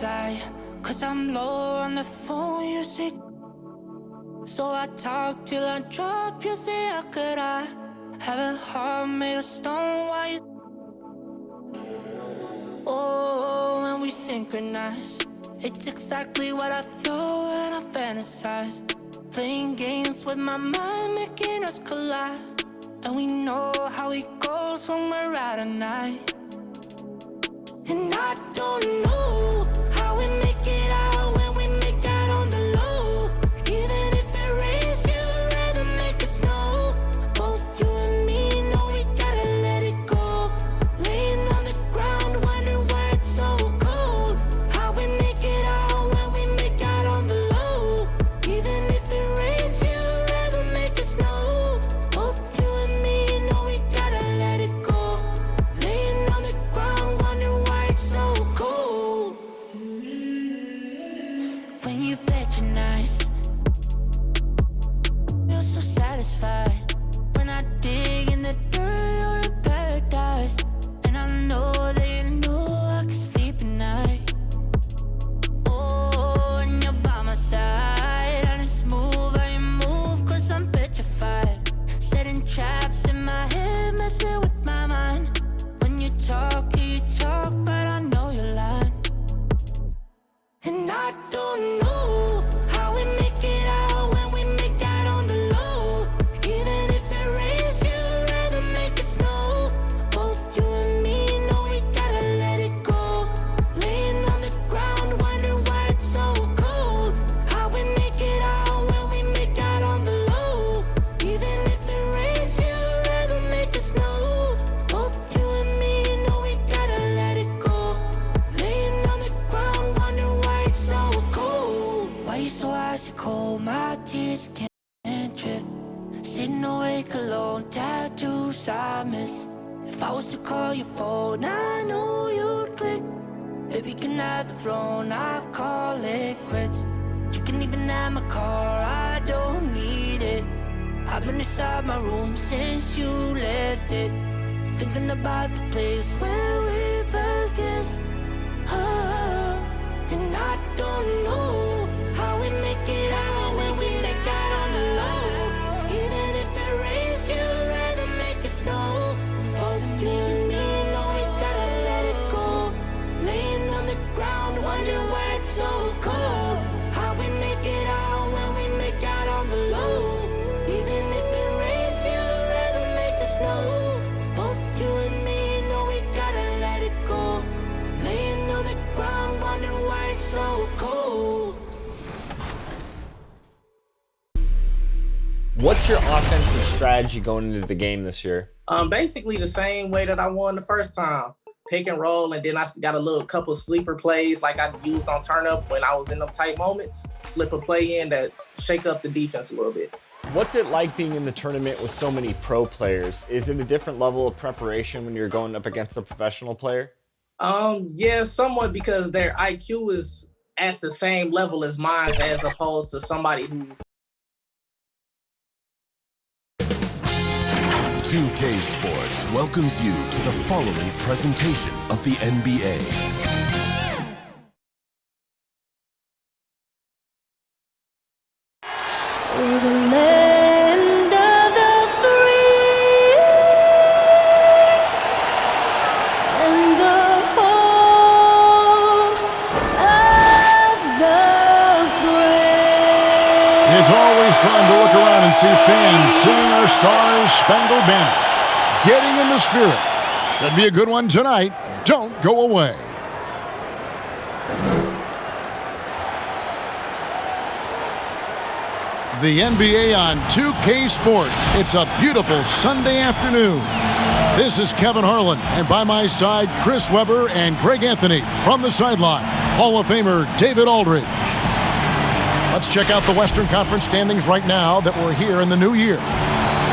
side, 'cause I'm low on the phone, you say. So I talk till I drop, you say, how could I have a heart made of stone? Why you? Oh, when we synchronize, it's exactly what I thought and I fantasized. Playing games with my mind, making us collide. And we know how it goes when we're out at night. And I don't know how we make it out when we make out on the low. Even if it rains, you'd rather make it snow. Both you and me know we gotta let it go. Laying on the ground, wondering why it's so cold. How we make it out when we make out on the low. Even if it rains, you'd rather make it snow. Both you and me know we gotta let it go. Laying on the ground, wondering why it's so cold. When you patronize, you're so satisfied. When I dig in the dirt, you're in paradise. And I know that you know I can sleep at night. Oh, and you're by my side. And it's smooth how you move, 'cause I'm petrified. Setting traps in my head, messing with my mind. When you talk, but I know you're lying. And I don't know how we make it out when we make out on the low. Even if it rains, you'd rather make it snow. Both you and me know we gotta let it go. Laying on the ground, wondering why it's so cold. How we make it out when we make out on the low. Even if it rains, you'd rather make it snow. Both you and me know we gotta let it go. Laying on the ground, wondering why it's so cold. Why you so icy cold? My tears can't drip. Sitting awake alone, tattoos I miss. If I was to call your phone, I know you'd click. Baby, can have the throne, I call it quits. You can even have my car, I don't need it. I've been inside my room since you left it. Thinking about the place where we first kissed. Oh, and I don't know how we make it out when we make out on the low. Even if it rains, you'd rather make it snow. Both you and me know we gotta let it go. Laying on the ground, wondering why it's so cold. How we make it out when we make out on the low. Even if it rains, you'd rather make it snow. Both you and me know we gotta let it go. Laying on the ground, wondering why it's so cold. What's your offensive strategy going into the game this year? Basically the same way that I won the first time. Pick and roll, and then I got a little couple sleeper plays like I used on turn up when I was in them tight moments. Slip a play in that shake up the defense a little bit. What's it like being in the tournament with so many pro players? Is it a different level of preparation when you're going up against a professional player? Yeah, somewhat, because their IQ is at the same level as mine, as opposed to somebody who 2K Sports welcomes you to the following presentation of the NBA. We're the land of the free and the home of the brave. It's always fun to look around and see fans singing our Stars Spangled Banner. Getting in the spirit. Should be a good one tonight. Don't go away. The NBA on 2K Sports. It's a beautiful Sunday afternoon. This is Kevin Harlan, and by my side, Chris Webber and Greg Anthony. From the sideline, Hall of Famer David Aldridge. Let's check out the Western Conference standings right now that we're here in the new year.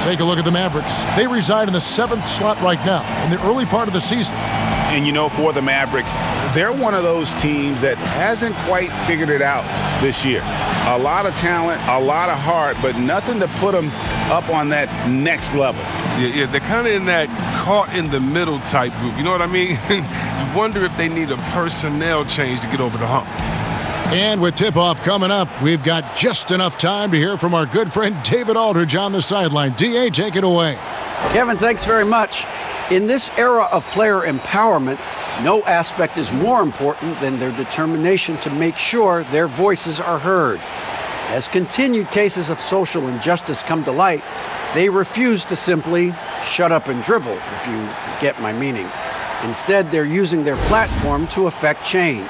Take a look at the Mavericks. They reside in the 7th slot right now in the early part of the season. And, you know, for the Mavericks, they're one of those teams that hasn't quite figured it out this year. A lot of talent, a lot of heart, but nothing to put them up on that next level. Yeah, they're kind of in that caught in the middle type group. You know what I mean? wonder if they need a personnel change to get over the hump. And with tip-off coming up, we've got just enough time to hear from our good friend David Aldridge on the sideline. D.A., take it away. Kevin, thanks very much. In this era of player empowerment, no aspect is more important than their determination to make sure their voices are heard. As continued cases of social injustice come to light, they refuse to simply shut up and dribble, if you get my meaning. Instead, they're using their platform to affect change.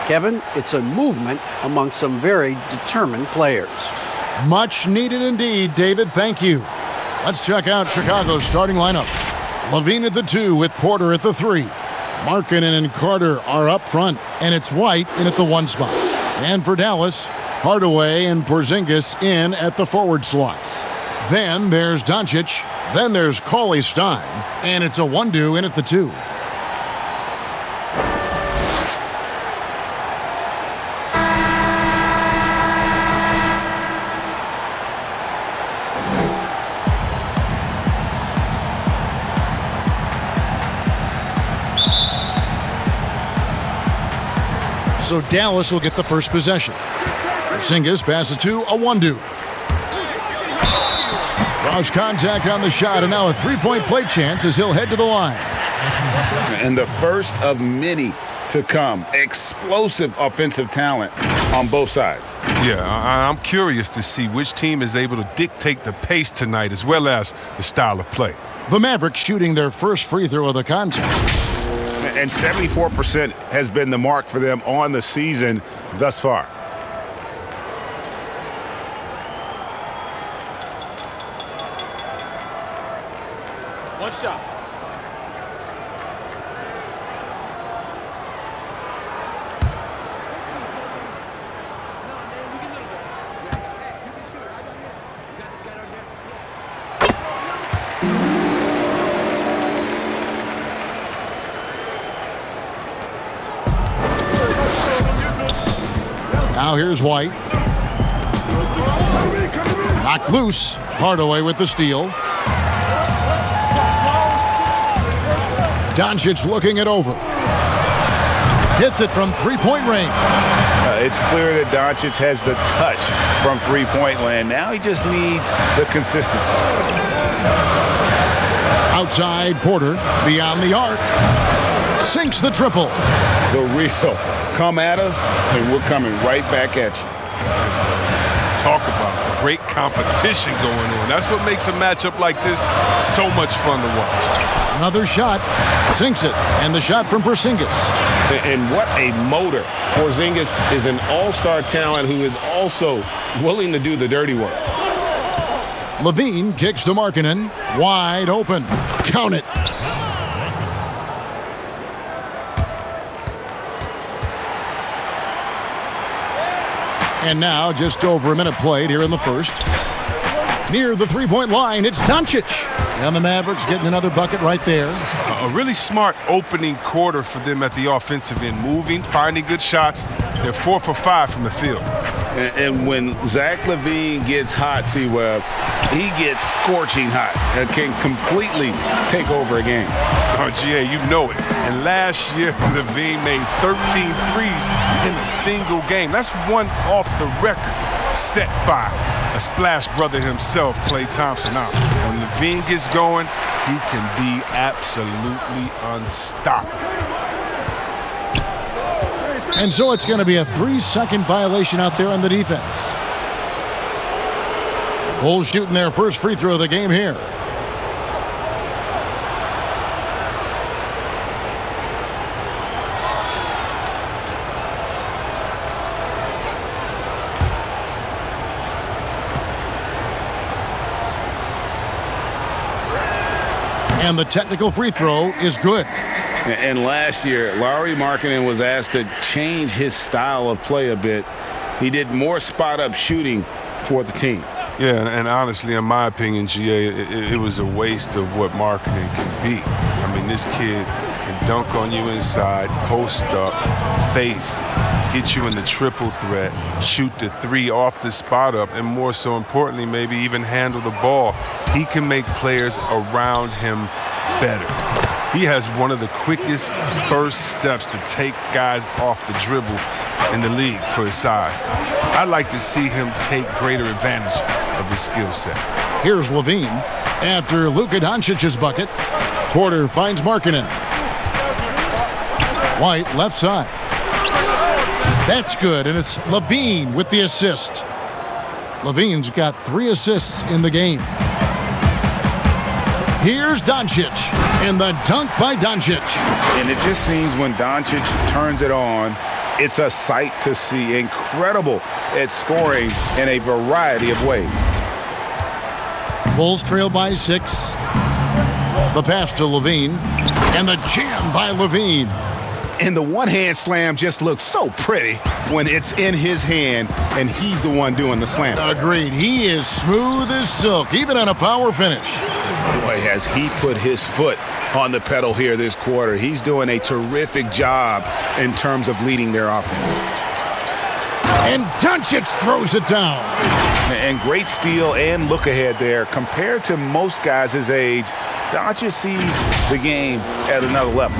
Kevin, it's a movement among some very determined players. Much needed indeed, David. Thank you. Let's check out Chicago's starting lineup. LaVine at the 2 with Porter at the 3. Markkanen and Carter are up front, and it's White in at the 1 spot. And for Dallas, Hardaway and Porzingis in at the forward slots. Then there's Doncic. Then there's Cauley-Stein, and it's Iwundu in at the 2. So Dallas will get the first possession. Porzingis passes to Iwundu. Draws contact on the shot, and now a three-point play chance as he'll head to the line. And the first of many to come. Explosive offensive talent on both sides. Yeah, I'm curious to see which team is able to dictate the pace tonight as well as the style of play. The Mavericks shooting their first free throw of the contest. And 74% has been the mark for them on the season thus far. One shot. Now here's White. Knocked loose. Hardaway with the steal. Doncic looking it over. Hits it from three-point range. It's clear that Doncic has the touch from three-point land. Now he just needs the consistency. Outside Porter, beyond the arc. Sinks the triple. The real come at us, and we're coming right back at you. Talk about the great competition going on. That's what makes a matchup like this so much fun to watch. Another shot, sinks it, and the shot from Porzingis. And what a motor. Porzingis is an all-star talent who is also willing to do the dirty work. LaVine kicks to Markkanen, wide open. Count it. And now, just over a minute played here in the first. Near the three-point line, it's Doncic. And the Mavericks getting another bucket right there. A really smart opening quarter for them at the offensive end. Moving, finding good shots. They're 4 for 5 from the field. And when Zach LaVine gets hot, C-Web, he gets scorching hot and can completely take over a game. Oh, GA, you know it. And last year, LaVine made 13 threes in a single game. That's one off the record set by a splash brother himself, Klay Thompson. Now, when LaVine gets going, he can be absolutely unstoppable. And so it's going to be a 3-second violation out there on the defense. Bulls shooting their first free throw of the game here. And the technical free throw is good. And last year, Lauri Markkanen was asked to change his style of play a bit. He did more spot-up shooting for the team. Yeah, and honestly, in my opinion, GA, it was a waste of what Markkanen can be. I mean, this kid can dunk on you inside, post up, face, get you in the triple threat, shoot the three off the spot up, and more so importantly, maybe even handle the ball. He can make players around him better. He has one of the quickest first steps to take guys off the dribble in the league for his size. I'd like to see him take greater advantage of his skill set. Here's LaVine after Luka Doncic's bucket. Porter finds Markkanen. White left side. That's good, and it's LaVine with the assist. LaVine's got 3 assists in the game. Here's Doncic, and the dunk by Doncic. And it just seems when Doncic turns it on, it's a sight to see. Incredible at scoring in a variety of ways. Bulls trail by 6. The pass to LaVine, and the jam by LaVine. And the one-hand slam just looks so pretty when it's in his hand and he's the one doing the slam. Agreed. He is smooth as silk, even on a power finish. Boy, has he put his foot on the pedal here this quarter. He's doing a terrific job in terms of leading their offense. And Doncic throws it down. And great steal and look ahead there. Compared to most guys his age, Doncic sees the game at another level.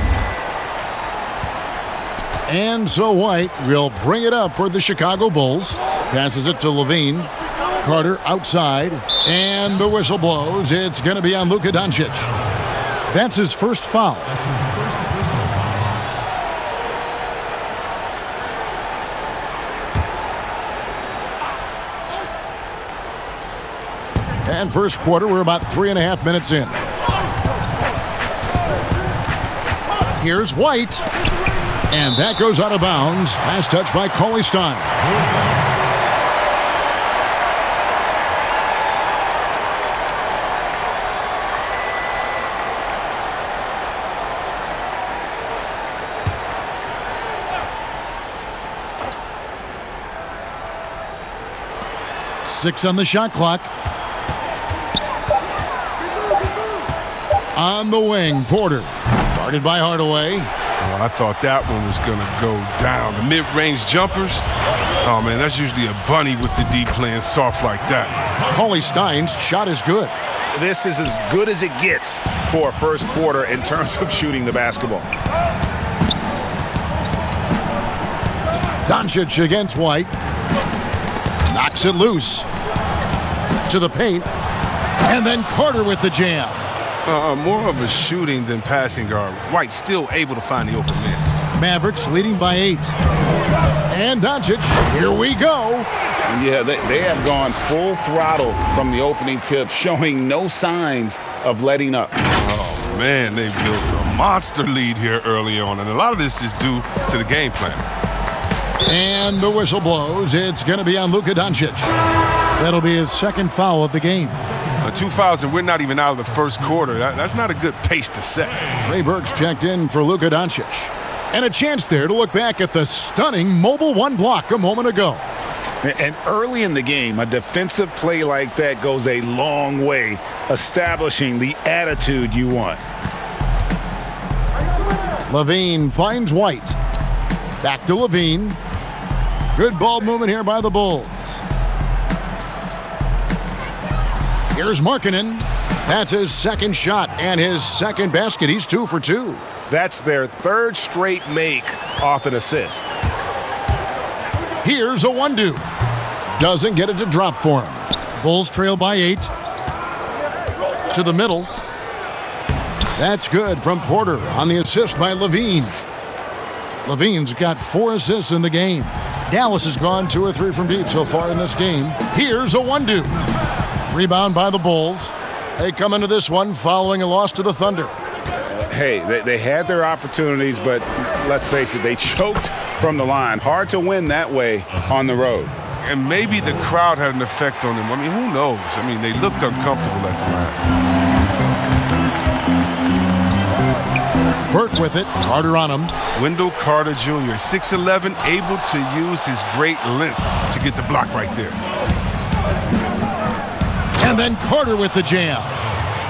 And so White will bring it up for the Chicago Bulls. Passes it to LaVine. Carter outside. And the whistle blows. It's going to be on Luka Doncic. That's his first foul. And first quarter, we're about 3.5 minutes in. Here's White. And that goes out of bounds. Last touch by Cauley Stein. Six on the shot clock. On the wing, Porter. Guarded by Hardaway. Oh, I thought that one was going to go down. The mid-range jumpers, oh, man, that's usually a bunny with the D playing soft like that. Cauley Stein's shot is good. This is as good as it gets for a first quarter in terms of shooting the basketball. Doncic against White. Knocks it loose. To the paint. And then Carter with the jam. More of a shooting than passing guard. White still able to find the open man. Mavericks leading by 8. And Doncic, here we go. Yeah, they have gone full throttle from the opening tip, showing no signs of letting up. Oh, man, they've built a monster lead here early on, and a lot of this is due to the game plan. And the whistle blows. It's going to be on Luka Doncic. That'll be his second foul of the game. 2 fouls, and we're not even out of the first quarter. That's not a good pace to set. Trey Burks checked in for Luka Doncic. And a chance there to look back at the stunning mobile 1 block a moment ago. And early in the game, a defensive play like that goes a long way, establishing the attitude you want. LaVine finds White. Back to LaVine. Good ball movement here by the Bulls. Here's Markkanen. That's his second shot and his second basket. He's 2 for 2. That's their third straight make off an assist. Here's Iwundu. Doesn't get it to drop for him. Bulls trail by 8. To the middle. That's good from Porter on the assist by LaVine. LaVine's got 4 assists in the game. Dallas has gone 2 or 3 from deep so far in this game. Here's Iwundu. Rebound by the Bulls. They come into this one following a loss to the Thunder. Hey, they had their opportunities, but let's face it, they choked from the line. Hard to win that way on the road. And maybe the crowd had an effect on them. I mean, who knows? I mean, they looked uncomfortable at the line. Burke with it. Carter on him. Wendell Carter Jr., 6'11", able to use his great length to get the block right there. And then Carter with the jam.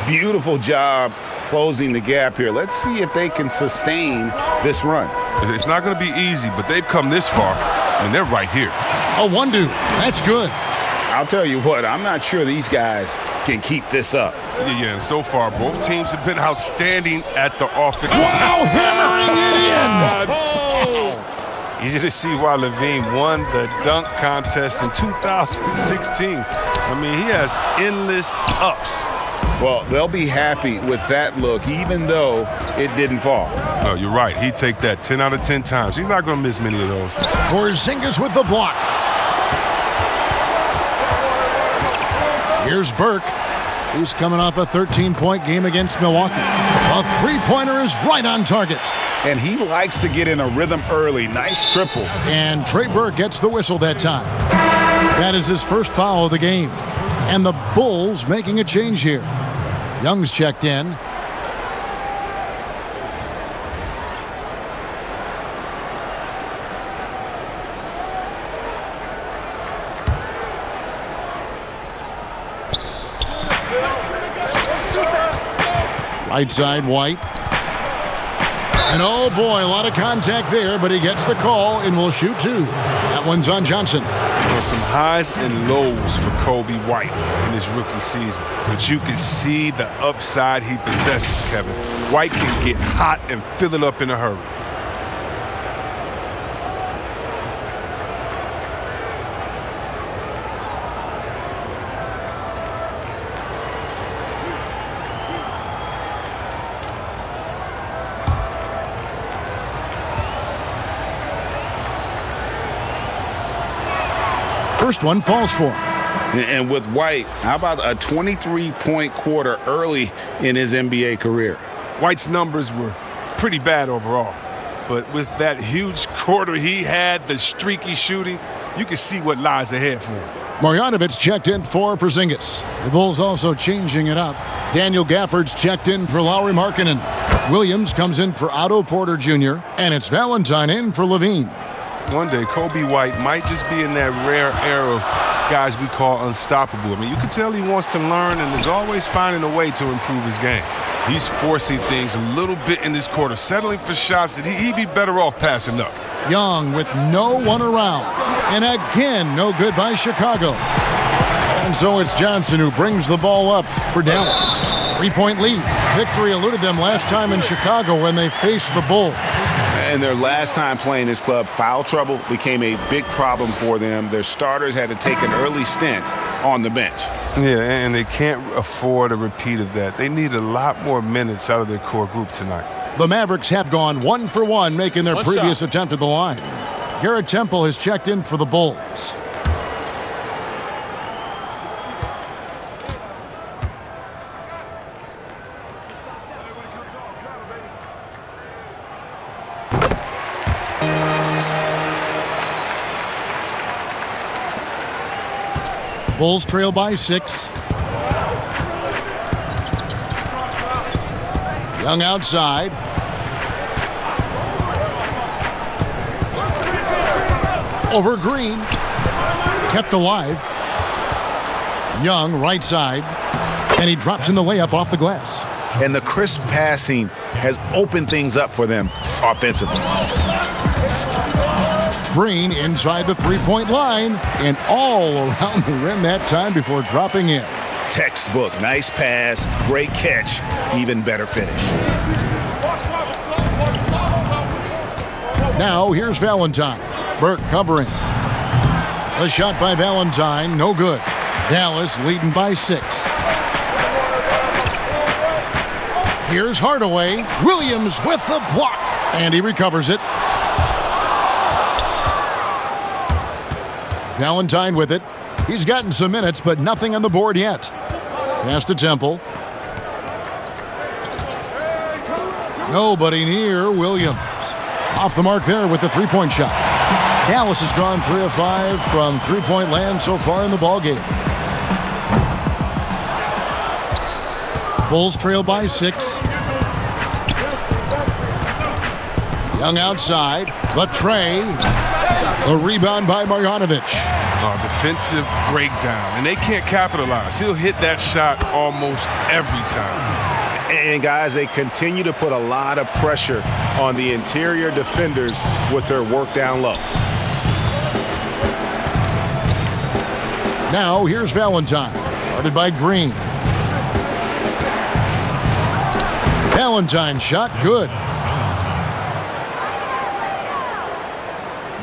Beautiful job closing the gap here. Let's see if they can sustain this run. It's not going to be easy, but they've come this far, and they're right here. Iwundu. That's good. I'll tell you what, I'm not sure these guys can keep this up. Yeah, and so far, both teams have been outstanding at the offense. Wow, hammering it in! Oh! Easy to see why LaVine won the dunk contest in 2016. I mean, he has endless ups. Well, they'll be happy with that look, even though it didn't fall. Oh, you're right. He'd take that 10 out of 10 times. He's not going to miss many of those. Porzingis with the block. Here's Burke. He's coming off a 13-point game against Milwaukee. A three-pointer is right on target. And he likes to get in a rhythm early. Nice triple. And Trey Burke gets the whistle that time. That is his first foul of the game. And the Bulls making a change here. Young's checked in. Right side, White. And oh boy, a lot of contact there, but he gets the call and will shoot two. That one's on Johnson. There's some highs and lows for Kobe White in his rookie season, but you can see the upside he possesses, Kevin. White can get hot and fill it up in a hurry. First one falls for him. And with White, how about a 23-point quarter early in his NBA career? White's numbers were pretty bad overall, but with that huge quarter he had, the streaky shooting, you can see what lies ahead for him. Marjanovic checked in for Porzingis. The Bulls also changing it up. Daniel Gafford's checked in for Lauri Markkanen. Williams comes in for Otto Porter Jr., and it's Valentine in for LaVine. One day, Kobe White might just be in that rare era of guys we call unstoppable. I mean, you can tell he wants to learn and is always finding a way to improve his game. He's forcing things a little bit in this quarter, settling for shots that he'd be better off passing up. Young with no one around. And again, no good by Chicago. And so it's Johnson who brings the ball up for Dallas. 3-point lead. Victory eluded them last time in Chicago when they faced the Bulls. And their last time playing this club, foul trouble became a big problem for them. Their starters had to take an early stint on the bench. Yeah, and they can't afford a repeat of that. They need a lot more minutes out of their core group tonight. The Mavericks have gone 1 for 1, making their previous attempt at the line. Garrett Temple has checked in for the Bulls. Bulls trail by 6. Young outside. Over Green. Kept alive. Young right side. And he drops in the layup off the glass. And the crisp passing has opened things up for them offensively. Green inside the three-point line and all around the rim that time before dropping in. Textbook, nice pass, great catch, even better finish. Now here's Valentine. Burke covering. A shot by Valentine, no good. Dallas leading by 6. Here's Hardaway. Williams with the block. And he recovers it. Valentine with it. He's gotten some minutes, but nothing on the board yet. Pass to Temple. Nobody near Williams. Off the mark there with the three-point shot. Dallas has gone 3 of 5 from three-point land so far in the ballgame. Bulls trail by 6. Young outside. Latrey. A rebound by Marjanovic. Defensive breakdown, and they can't capitalize. He'll hit that shot almost every time. And guys, they continue to put a lot of pressure on the interior defenders with their work down low. Now here's Valentine. Guarded by Green. Valentine shot, good.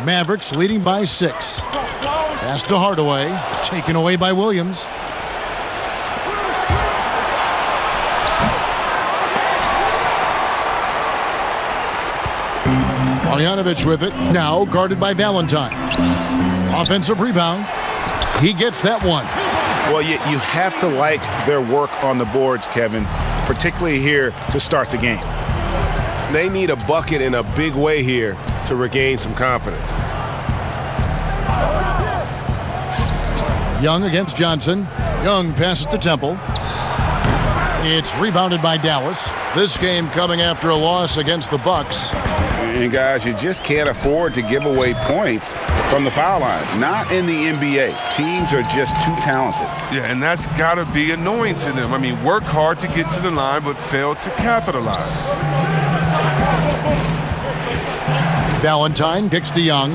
Mavericks leading by 6. Pass to Hardaway, taken away by Williams. Marjanovic with it, now guarded by Valentine. Offensive rebound. He gets that one. Well, you have to like their work on the boards, Kevin, particularly here to start the game. They need a bucket in a big way here to regain some confidence. Young against Johnson. Young passes to Temple. It's rebounded by Dallas. This game coming after a loss against the Bucks. And guys, you just can't afford to give away points from the foul line. Not in the NBA. Teams are just too talented. Yeah, and that's got to be annoying to them. I mean, work hard to get to the line, but fail to capitalize. Valentine kicks to Young.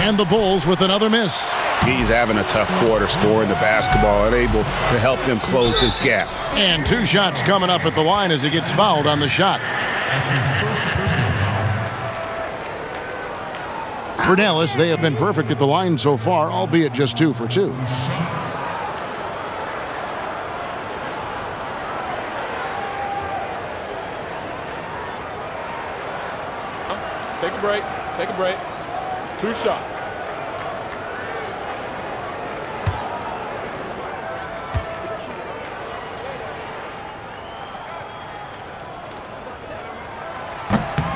And the Bulls with another miss. He's having a tough quarter scoring the basketball, unable to help them close this gap. And 2 shots coming up at the line as he gets fouled on the shot. For Dallas, they have been perfect at the line so far, albeit just 2 for 2. Take a break. Take a break. 2 shots.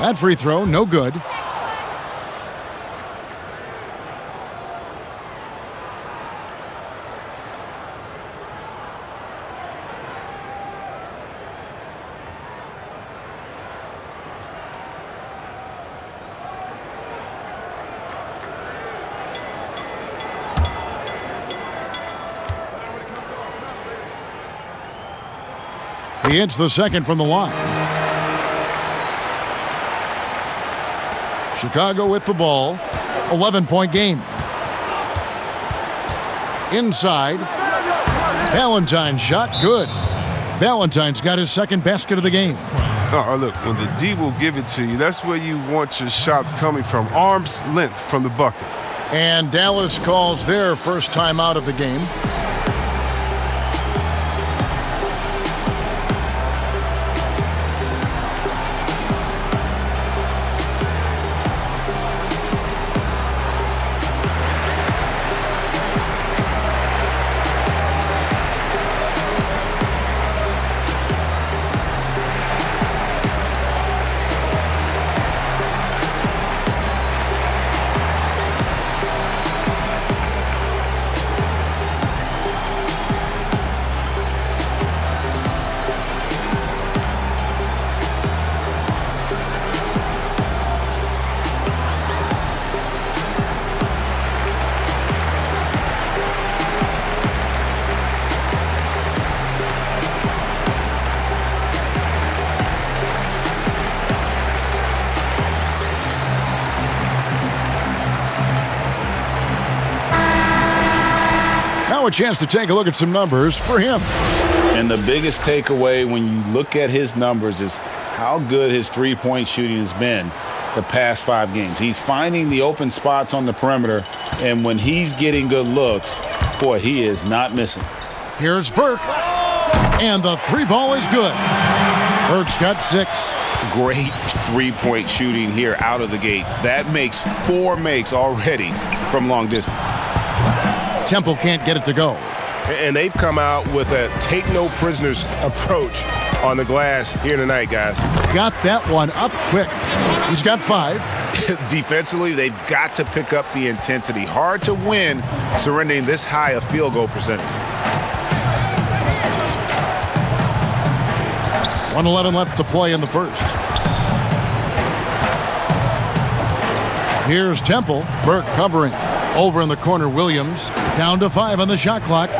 That free throw, no good. He hits the second from the line. Chicago with the ball. 11-point game. Inside. Valentine shot, good. Valentine's got his second basket of the game. Oh, look, when the D will give it to you, that's where you want your shots coming from. Arm's length from the bucket. And Dallas calls their first time out of the game. A chance to take a look at some numbers for him. And the biggest takeaway when you look at his numbers is how good his three-point shooting has been the past 5 games. He's finding the open spots on the perimeter, and when he's getting good looks, boy, he is not missing. Here's Burke, and the 3-ball is good. Burke's got 6. Great three-point shooting here out of the gate. That makes 4 makes already from long distance. Temple can't get it to go. And they've come out with a take-no-prisoners approach on the glass here tonight, guys. Got that one up quick. He's got 5. Defensively, they've got to pick up the intensity. Hard to win surrendering this high a field goal percentage. 1:11 left to play in the first. Here's Temple. Burke covering. Over in the corner, Williams. Down to 5 on the shot clock.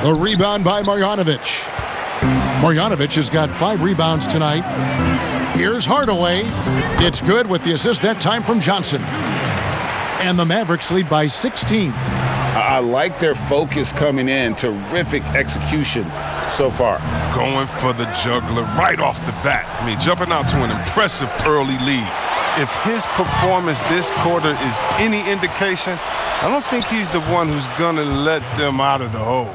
The rebound by Marjanovic. Marjanovic has got 5 rebounds tonight. Here's Hardaway. It's good with the assist that time from Johnson. And the Mavericks lead by 16. I like their focus coming in. Terrific execution so far. Going for the juggler right off the bat. I mean, jumping out to an impressive early lead. If his performance this quarter is any indication, I don't think he's the one who's going to let them out of the hole.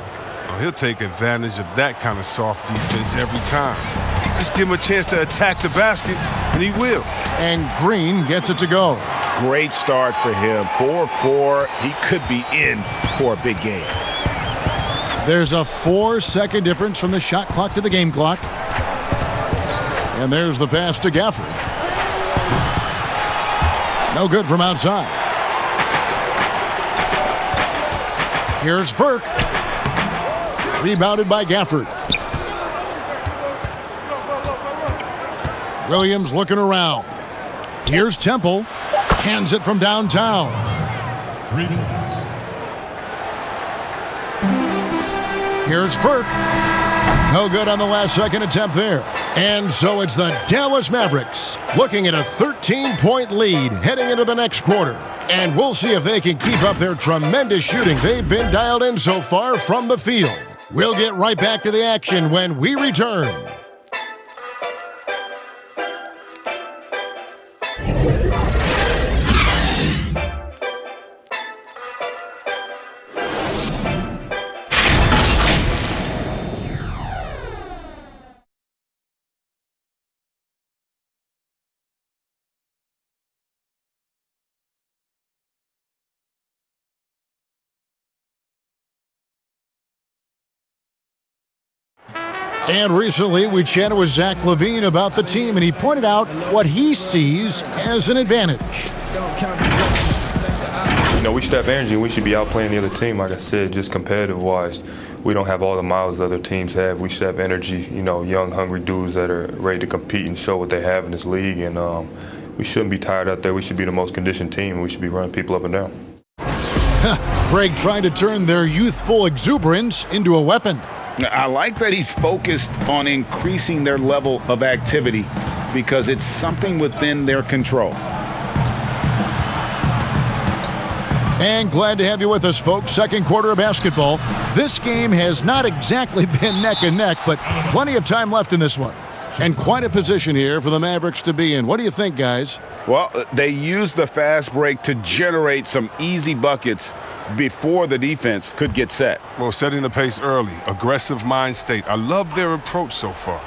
Well, he'll take advantage of that kind of soft defense every time. You just give him a chance to attack the basket, and he will. And Green gets it to go. Great start for him. 4-4. He could be in for a big game. There's a 4-second difference from the shot clock to the game clock. And there's the pass to Gafford. No good from outside. Here's Burke. Rebounded by Gafford. Williams looking around. Here's Temple. Cans it from downtown. 3 minutes. Here's Burke. No good on the last second attempt there. And so it's the Dallas Mavericks looking at a 13-point lead heading into the next quarter. And we'll see if they can keep up their tremendous shooting they've been dialed in so far from the field. We'll get right back to the action when we return. And recently, we chatted with Zach LaVine about the team, and he pointed out what he sees as an advantage. You know, we should have energy, and we should be outplaying the other team. Like I said, just competitive-wise, we don't have all the miles the other teams have. We should have energy, you know, young, hungry dudes that are ready to compete and show what they have in this league. And we shouldn't be tired out there. We should be the most conditioned team, and we should be running people up and down. Greg trying to turn their youthful exuberance into a weapon. I like that he's focused on increasing their level of activity because it's something within their control. And glad to have you with us, folks. Second quarter of basketball. This game has not exactly been neck and neck, but plenty of time left in this one. And quite a position here for the Mavericks to be in. What do you think, guys? Well, they used the fast break to generate some easy buckets before the defense could get set. Well, setting the pace early, aggressive mind state. I love their approach so far.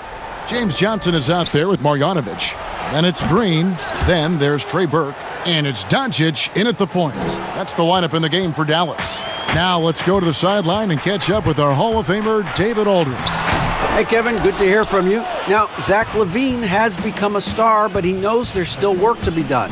James Johnson is out there with Marjanovic. Then it's Green. Then there's Trey Burke. And it's Doncic in at the point. That's the lineup in the game for Dallas. Now let's go to the sideline and catch up with our Hall of Famer, David Aldridge. Hey, Kevin, good to hear from you. Now, Zach LaVine has become a star, but he knows there's still work to be done.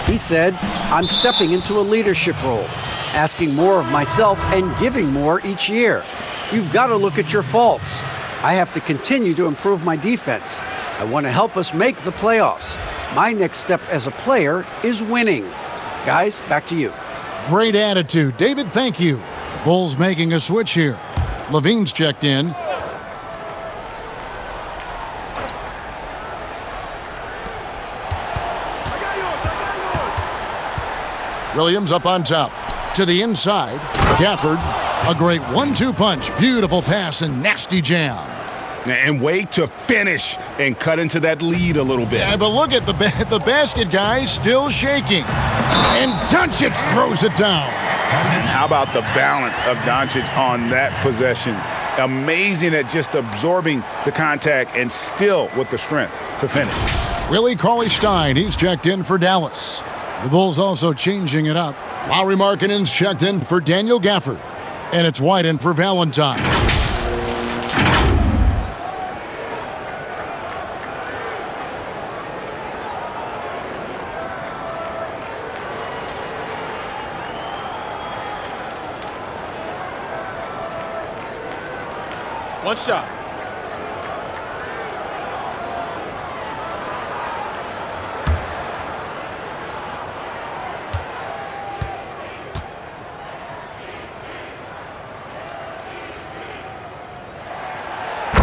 He said, I'm stepping into a leadership role, asking more of myself and giving more each year. You've got to look at your faults. I have to continue to improve my defense. I want to help us make the playoffs. My next step as a player is winning. Guys, back to you. Great attitude. David, thank you. Bulls making a switch here. LaVine's checked in. Williams up on top. To the inside. Gafford. A great 1-2 punch. Beautiful pass and nasty jam. And wait to finish and cut into that lead a little bit. Yeah, but look at the basket, guys. Still shaking. And Doncic throws it down. And how about the balance of Doncic on that possession? Amazing at just absorbing the contact and still with the strength to finish. Willie Cauley-Stein, he's checked in for Dallas. The Bulls also changing it up. Lauri Markkanen's checked in for Daniel Gafford. And it's White in for Valentine. One shot.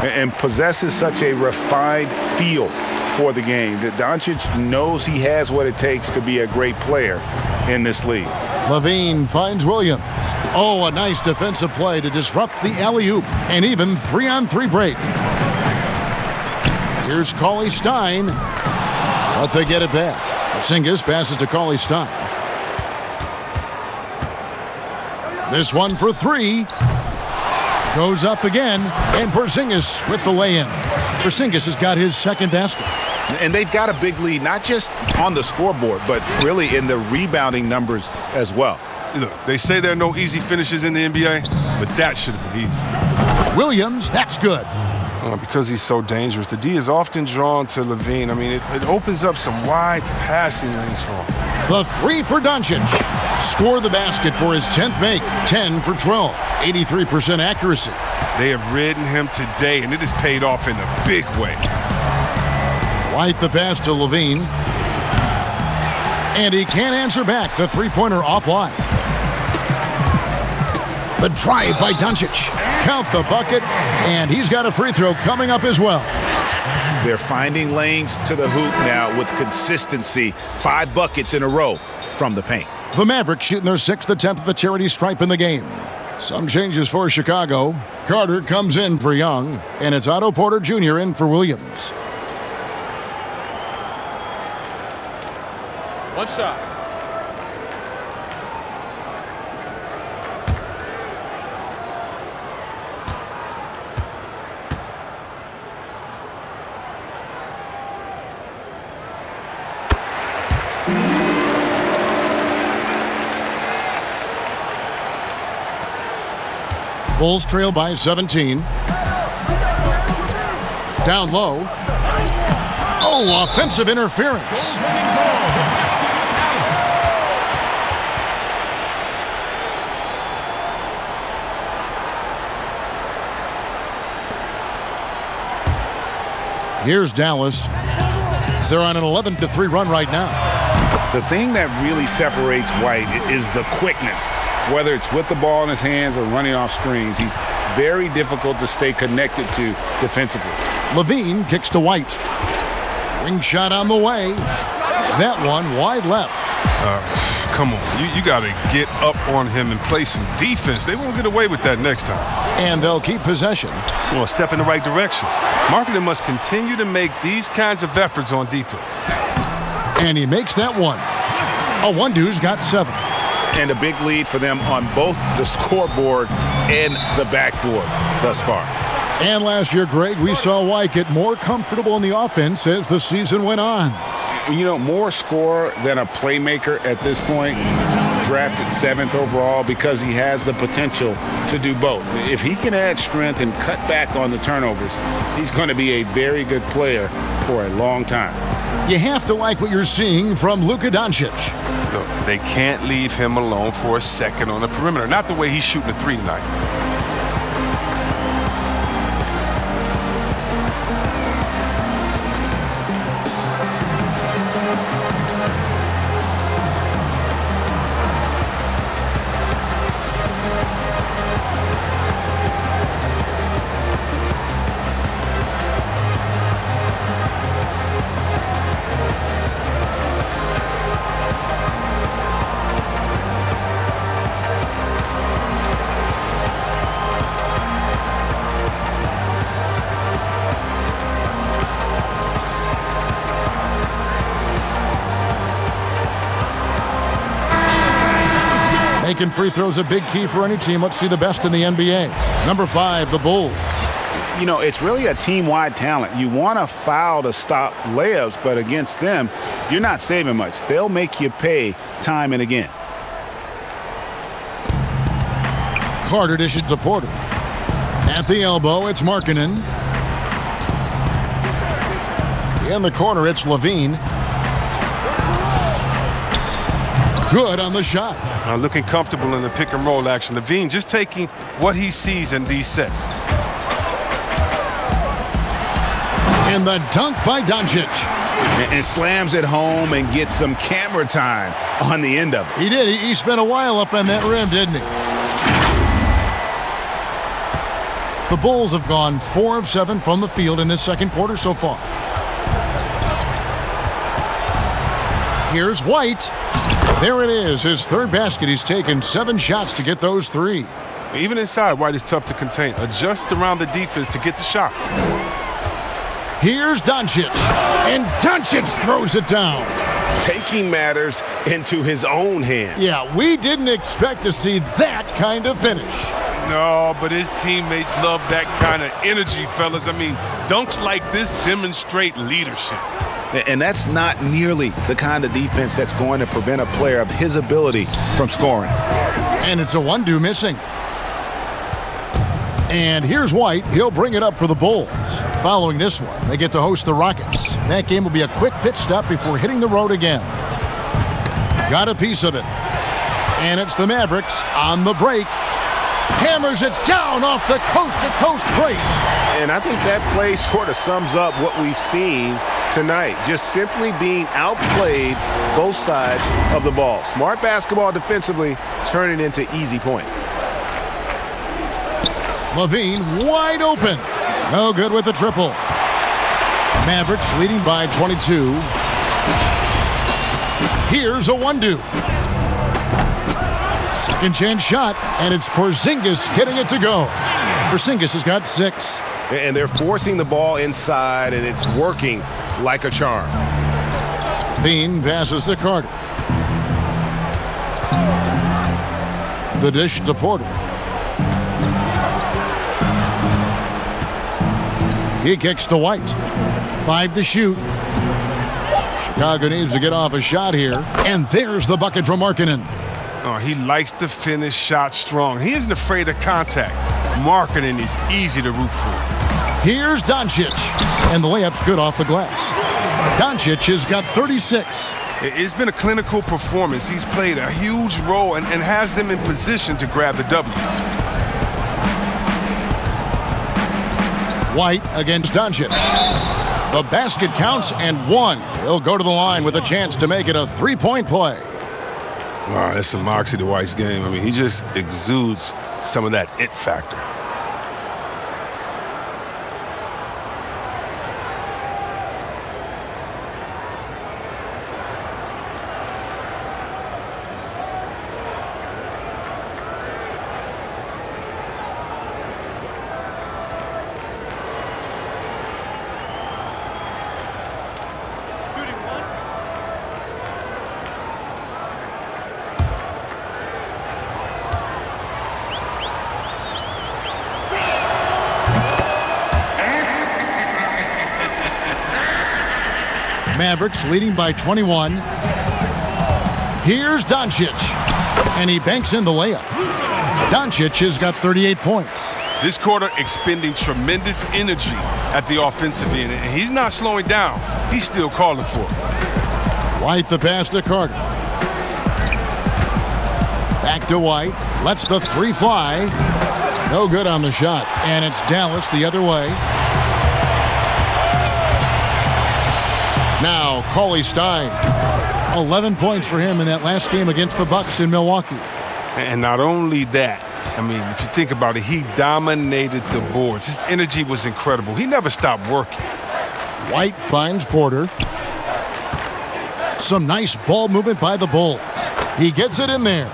And possesses such a refined feel for the game that Doncic knows he has what it takes to be a great player in this league. LaVine finds Williams. Oh, a nice defensive play to disrupt the alley-oop. An even 3-on-3 break. Here's Cauley Stein. But they get it back. Porzingis passes to Cauley Stein. This one for three. Goes up again. And Porzingis with the lay-in. Porzingis has got his second basket. And they've got a big lead, not just on the scoreboard, but really in the rebounding numbers as well. Look, they say there are no easy finishes in the NBA, but that should have been easy. Williams, that's good. Because he's so dangerous, the D is often drawn to LaVine. I mean, it opens up some wide passing lanes for him. The three for Doncic. Score the basket for his 10th make. 10 for 12. 83% accuracy. They have ridden him today, and it has paid off in a big way. White the pass to LaVine. And he can't answer back. The three-pointer offline. The drive by Doncic. Count the bucket, and he's got a free throw coming up as well. They're finding lanes to the hoop now with consistency. 5 buckets in a row from the paint. The Mavericks shooting their 6th attempt at the charity stripe in the game. Some changes for Chicago. Carter comes in for Young, and it's Otto Porter Jr. in for Williams. One shot. Bulls trail by 17. Down low. Oh, offensive interference. Here's Dallas. They're on an 11-3 run right now. The thing that really separates White is the quickness. Whether it's with the ball in his hands or running off screens, he's very difficult to stay connected to defensively. LaVine kicks to White. Ring shot on the way. That one wide left. Come on, you got to get up on him and play some defense. They won't get away with that next time. And they'll keep possession. Well, step in the right direction. Marketing must continue to make these kinds of efforts on defense. And he makes that one. Iwundu's got 7. And a big lead for them on both the scoreboard and the backboard thus far. And last year, Greg, we saw White get more comfortable in the offense as the season went on. You know, more scorer than a playmaker at this point. Drafted 7th overall because he has the potential to do both. If he can add strength and cut back on the turnovers, he's going to be a very good player for a long time. You have to like what you're seeing from Luka Doncic. Look, they can't leave him alone for a second on the perimeter. Not the way he's shooting a 3 tonight. Making free throws a big key for any team. Let's see the best in the NBA. Number 5, the Bulls. You know, it's really a team-wide talent. You want a foul to stop layups, but against them, you're not saving much. They'll make you pay time and again. Carter dishes to Porter. At the elbow, it's Markkanen. In the corner, it's LaVine. Good on the shot. Looking comfortable in the pick-and-roll action. LaVine just taking what he sees in these sets. And the dunk by Doncic. And slams it home and gets some camera time on the end of it. He did. He spent a while up on that rim, didn't he? The Bulls have gone 4 of 7 from the field in this second quarter so far. Here's White. There it is, his third basket. He's taken 7 shots to get those 3. Even inside, White is tough to contain. Adjust around the defense to get the shot. Here's Doncic, and Doncic throws it down. Taking matters into his own hands. Yeah, we didn't expect to see that kind of finish. No, but his teammates love that kind of energy, fellas. I mean, dunks like this demonstrate leadership. And that's not nearly the kind of defense that's going to prevent a player of his ability from scoring. And it's Iwundu missing. And here's White. He'll bring it up for the Bulls. Following this one, they get to host the Rockets. That game will be a quick pit stop before hitting the road again. Got a piece of it. And it's the Mavericks on the break. Hammers it down off the coast-to-coast break. And I think that play sort of sums up what we've seen tonight. Just simply being outplayed both sides of the ball. Smart basketball defensively, turning into easy points. LaVine wide open. No good with the triple. Mavericks leading by 22. Here's Iwundu. Second chance shot, and it's Porzingis getting it to go. Porzingis has got 6. And they're forcing the ball inside, and it's working like a charm. LaVine passes to Carter. The dish to Porter. He kicks to White. 5 to shoot. Chicago needs to get off a shot here. And there's the bucket from Markkanen. Oh, he likes to finish shots strong. He isn't afraid of contact. Markkanen is easy to root for. Here's Doncic. And the layup's good off the glass. Doncic has got 36. It's been a clinical performance. He's played a huge role and has them in position to grab the W. White against Doncic. The basket counts and 1. He'll go to the line with a chance to make it a 3-point play. Wow, that's some moxie to White's game. I mean, he just exudes some of that it factor. Mavericks leading by 21. Here's Doncic. And he banks in the layup. Doncic has got 38 points. This quarter expending tremendous energy at the offensive end. And he's not slowing down. He's still calling for it. White the pass to Carter. Back to White. Lets the 3 fly. No good on the shot. And it's Dallas the other way. Now, Cauley Stein. 11 points for him in that last game against the Bucks in Milwaukee. And not only that, I mean, if you think about it, he dominated the boards. His energy was incredible. He never stopped working. White finds Porter. Some nice ball movement by the Bulls. He gets it in there.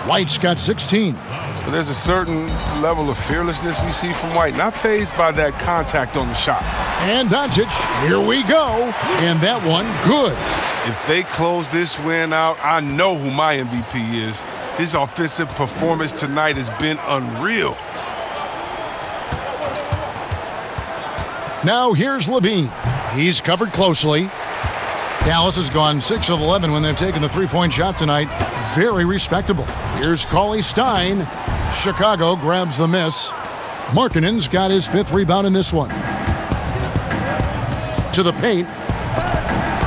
White's got 16. But there's a certain level of fearlessness we see from White, not fazed by that contact on the shot. And Doncic, here we go. And that one, good. If they close this win out, I know who my MVP is. His offensive performance tonight has been unreal. Now here's LaVine. He's covered closely. Dallas has gone 6 of 11 when they've taken the 3-point shot tonight. Very respectable. Here's Cauley Stein. Chicago grabs the miss. Markkanen's got his 5th rebound in this one. To the paint.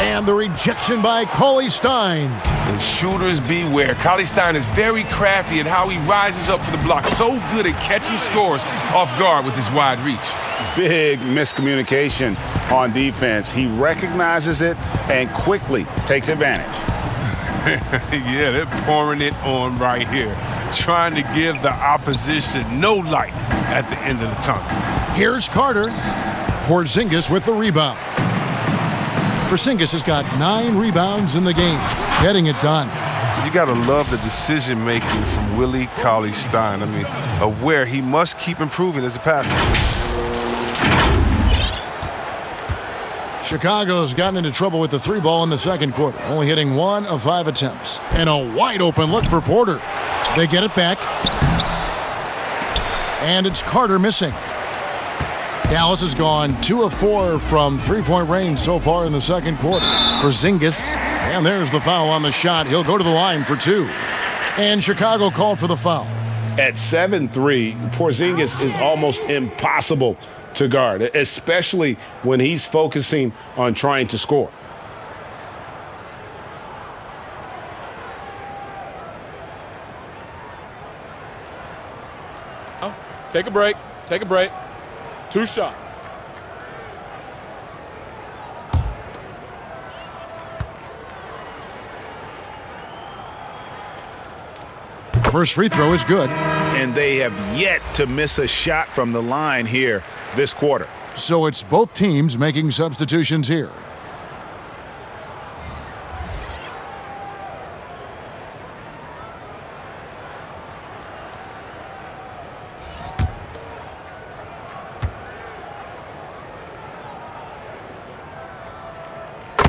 And the rejection by Cauley Stein. And shooters beware. Cauley Stein is very crafty in how he rises up for the block. So good at catching scores off guard with his wide reach. Big miscommunication on defense. He recognizes it and quickly takes advantage. Yeah, they're pouring it on right here. Trying to give the opposition no light at the end of the tunnel. Here's Carter. Porzingis with the rebound. Porzingis has got 9 rebounds in the game. Getting it done. You got to love the decision-making from Willie Cauley-Stein. I mean, aware he must keep improving as a passer. Chicago's gotten into trouble with the 3 ball in the second quarter, only hitting 1 of 5 attempts. And a wide open look for Porter. They get it back. And it's Carter missing. Dallas has gone 2 of 4 from 3-point range so far in the second quarter. Porzingis, and there's the foul on the shot. He'll go to the line for 2. And Chicago called for the foul. At 7'3", Porzingis is almost impossible to guard, especially when he's focusing on trying to score. Take a break. Take a break. 2 shots. First free throw is good. And they have yet to miss a shot from the line here this quarter. So it's both teams making substitutions here.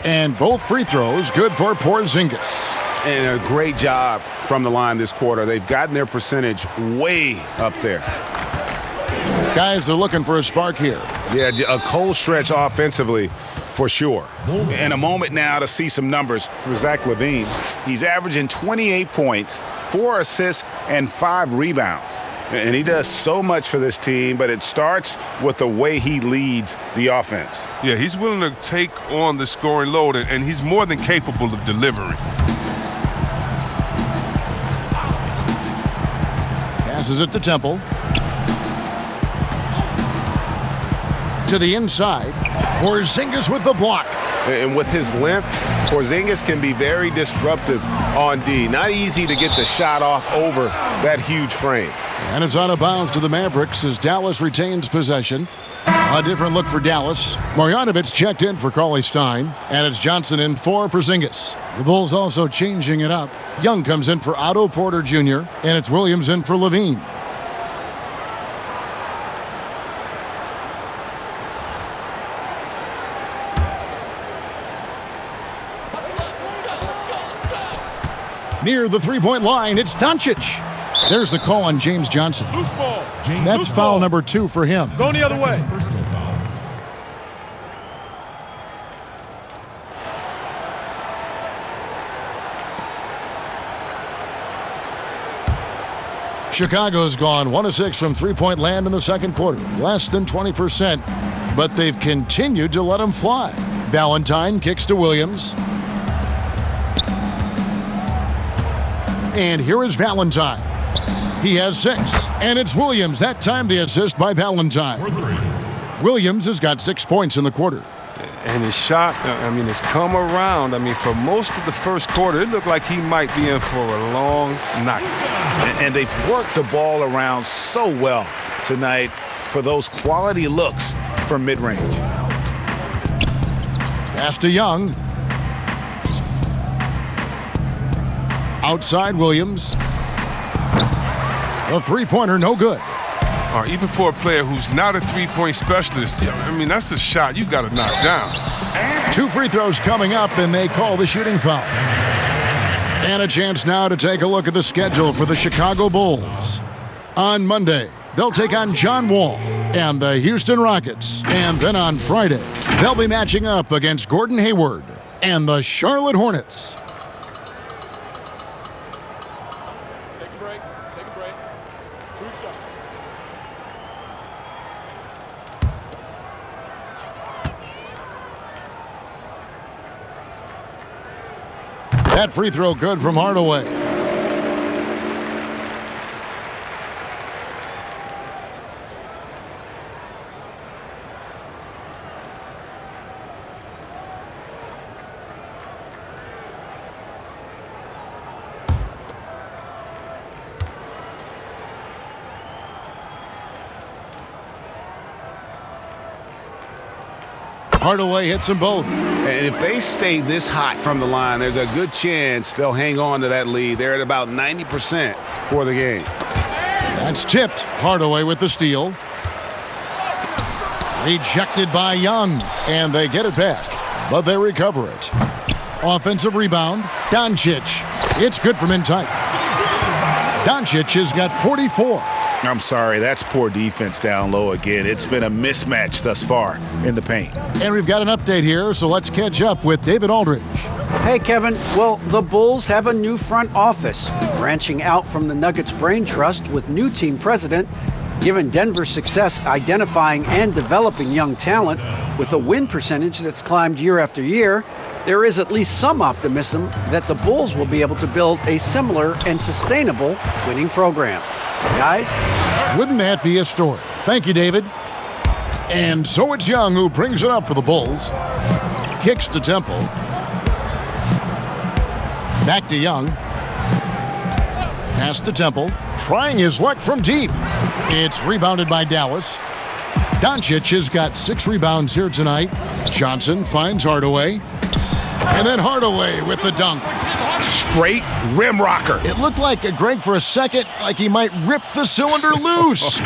And both free throws good for Porzingis. And a great job from the line this quarter. They've gotten their percentage way up there. Guys are looking for a spark here. Yeah, a cold stretch offensively for sure. And a moment now to see some numbers for Zach LaVine. He's averaging 28 points, 4 assists, and 5 rebounds. And he does so much for this team, but it starts with the way he leads the offense. Yeah, he's willing to take on the scoring load, and he's more than capable of delivering. Passes it to Temple. To the inside. Porzingis with the block. And with his length, Porzingis can be very disruptive on D. Not easy to get the shot off over that huge frame. And it's out of bounds to the Mavericks as Dallas retains possession. A different look for Dallas. Marjanovic checked in for Cauley-Stein, and it's Johnson in for Porzingis. The Bulls also changing it up. Young comes in for Otto Porter Jr., and it's Williams in for LaVine. Near the three-point line, it's Doncic. There's the call on James Johnson. Loose ball. That's foul number 2 for him. It's on the other way. Chicago's gone 1 of 6 from three-point land in the second quarter, less than 20%, but they've continued to let them fly. Valentine kicks to Williams. And here is Valentine. He has 6, and it's Williams. That time the assist by Valentine. Williams has got 6 points in the quarter. And his shot, it's come around. For most of the first quarter, it looked like he might be in for a long night. And they've worked the ball around so well tonight for those quality looks from mid-range. Pass to Young. Outside Williams. The three-pointer, no good. Even for a player who's not a three-point specialist, that's a shot you got to knock down. 2 free throws coming up, and they call the shooting foul. And a chance now to take a look at the schedule for the Chicago Bulls. On Monday, they'll take on John Wall and the Houston Rockets. And then on Friday, they'll be matching up against Gordon Hayward and the Charlotte Hornets. Take a break. Take a break. 2 shots. That free throw good from Hardaway. Hardaway hits them both. And if they stay this hot from the line, there's a good chance they'll hang on to that lead. They're at about 90% for the game. That's tipped. Hardaway with the steal. Rejected by Young, and they get it back, but they recover it. Offensive rebound, Doncic. It's good from in tight. Doncic has got 44. I'm sorry, that's poor defense down low again. It's been a mismatch thus far in the paint. And we've got an update here, so let's catch up with David Aldridge. Hey, Kevin. Well, the Bulls have a new front office, branching out from the Nuggets Brain Trust with new team president. Given Denver's success identifying and developing young talent with a win percentage that's climbed year after year, there is at least some optimism that the Bulls will be able to build a similar and sustainable winning program. Guys? Wouldn't that be a story? Thank you, David. And so it's Young who brings it up for the Bulls. Kicks to Temple. Back to Young. Pass to Temple. Trying his luck from deep. It's rebounded by Dallas. Doncic has got 6 rebounds here tonight. Johnson finds Hardaway. And then Hardaway with the dunk. Straight rim rocker. It looked like Greg for a second, like he might rip the cylinder loose.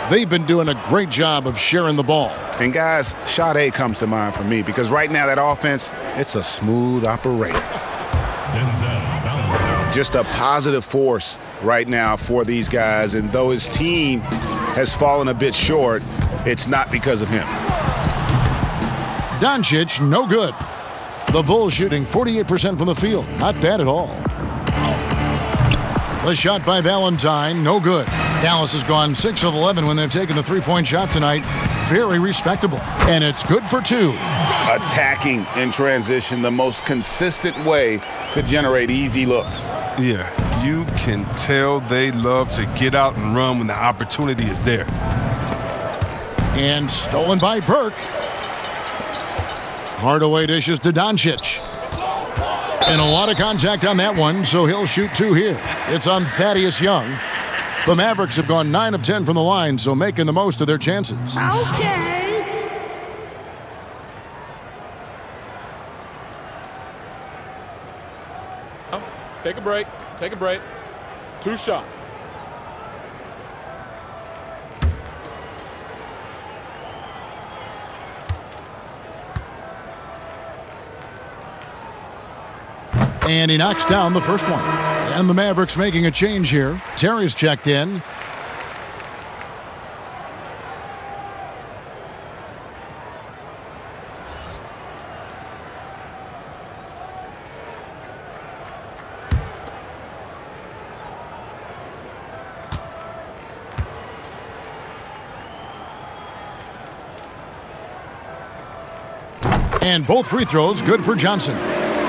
They've been doing a great job of sharing the ball. And guys, Sade comes to mind for me because right now that offense, it's a smooth operator. Just a positive force right now for these guys. And though his team has fallen a bit short, it's not because of him. Doncic, no good. The Bulls shooting 48% from the field. Not bad at all. The shot by Valentine, no good. Dallas has gone 6 of 11 when they've taken the three-point shot tonight. Very respectable. And it's good for 2. Attacking in transition, the most consistent way to generate easy looks. Yeah, you can tell they love to get out and run when the opportunity is there. And stolen by Burke. Hardaway dishes to Doncic. And a lot of contact on that one, so he'll shoot 2 here. It's on Thaddeus Young. The Mavericks have gone 9 of 10 from the line, so making the most of their chances. Okay. Take a break. Take a break. 2 shots. And he knocks down the first one. And the Mavericks making a change here. Terry's checked in. And both free throws good for Johnson.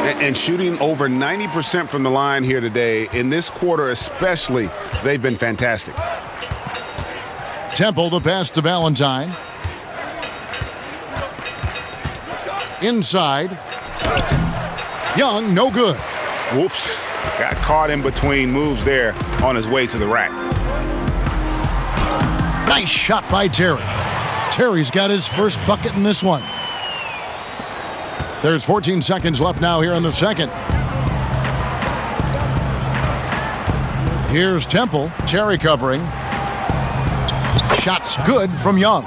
And shooting over 90% from the line here today. In this quarter especially, they've been fantastic. Temple, the pass to Valentine. Inside. Young, no good. Whoops. Got caught in between moves there on his way to the rack. Nice shot by Terry. Terry's got his first bucket in this one. There's 14 seconds left now here in the second. Here's Temple. Terry covering. Shot's good from Young.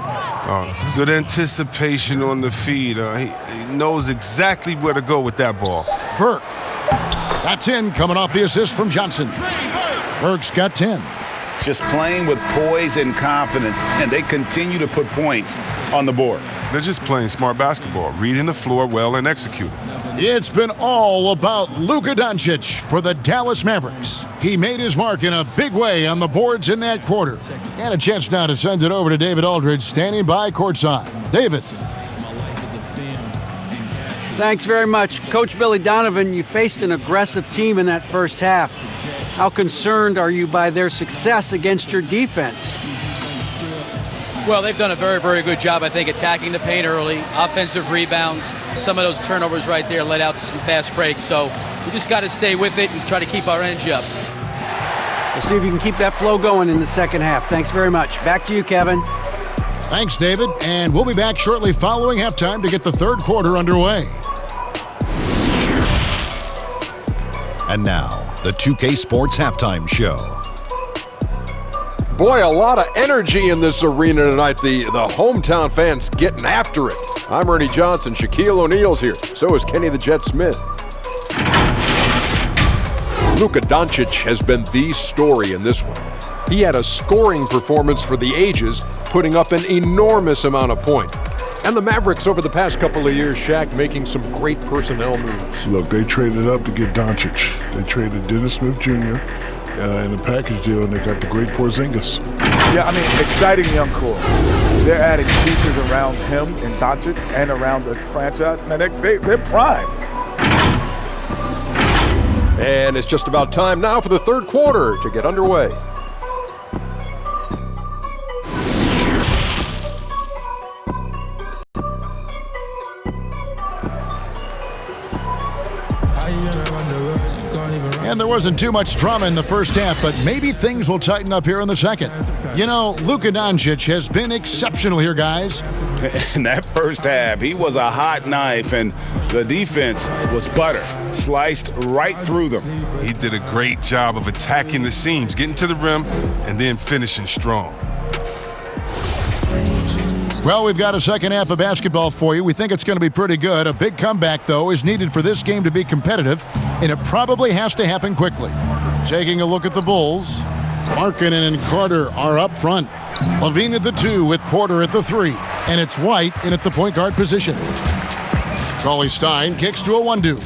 Good anticipation on the feed. He knows exactly where to go with that ball. Burke. That's in, coming off the assist from Johnson. Burke's got 10. Just playing with poise and confidence, and they continue to put points on the board. They're just playing smart basketball, reading the floor well and executing. It's been all about Luka Doncic for the Dallas Mavericks. He made his mark in a big way on the boards in that quarter. And a chance now to send it over to David Aldridge, standing by courtside. David. Thanks very much. Coach Billy Donovan, you faced an aggressive team in that first half. How concerned are you by their success against your defense? Well, they've done a very, very good job, I think, attacking the paint early, offensive rebounds. Some of those turnovers right there led out to some fast breaks. So we just got to stay with it and try to keep our energy up. We'll see if you can keep that flow going in the second half. Thanks very much. Back to you, Kevin. Thanks, David. And we'll be back shortly following halftime to get the third quarter underway. And now, the 2K Sports Halftime Show. Boy, a lot of energy in this arena tonight. The hometown fans getting after it. I'm Ernie Johnson. Shaquille O'Neal's here. So is Kenny the Jet Smith. Luka Doncic has been the story in this one. He had a scoring performance for the ages, putting up an enormous amount of points. And the Mavericks over the past couple of years, Shaq, making some great personnel moves. Look, they traded up to get Doncic. They traded Dennis Smith Jr. In the package deal, and they got the great Porzingis. Yeah, I mean, exciting young core. They're adding pieces around him and Doncic and around the franchise. Man, they're primed. And it's just about time now for the third quarter to get underway. And there wasn't too much drama in the first half, but maybe things will tighten up here in the second. You know, Luka Doncic has been exceptional here, guys. In that first half, he was a hot knife, and the defense was butter, sliced right through them. He did a great job of attacking the seams, getting to the rim, and then finishing strong. Well, we've got a second half of basketball for you. We think it's going to be pretty good. A big comeback, though, is needed for this game to be competitive, and it probably has to happen quickly. Taking a look at the Bulls, Markkanen and Carter are up front. LaVine at the 2 with Porter at the 3, and it's White in at the point guard position. Cauley Stein kicks to Iwundu.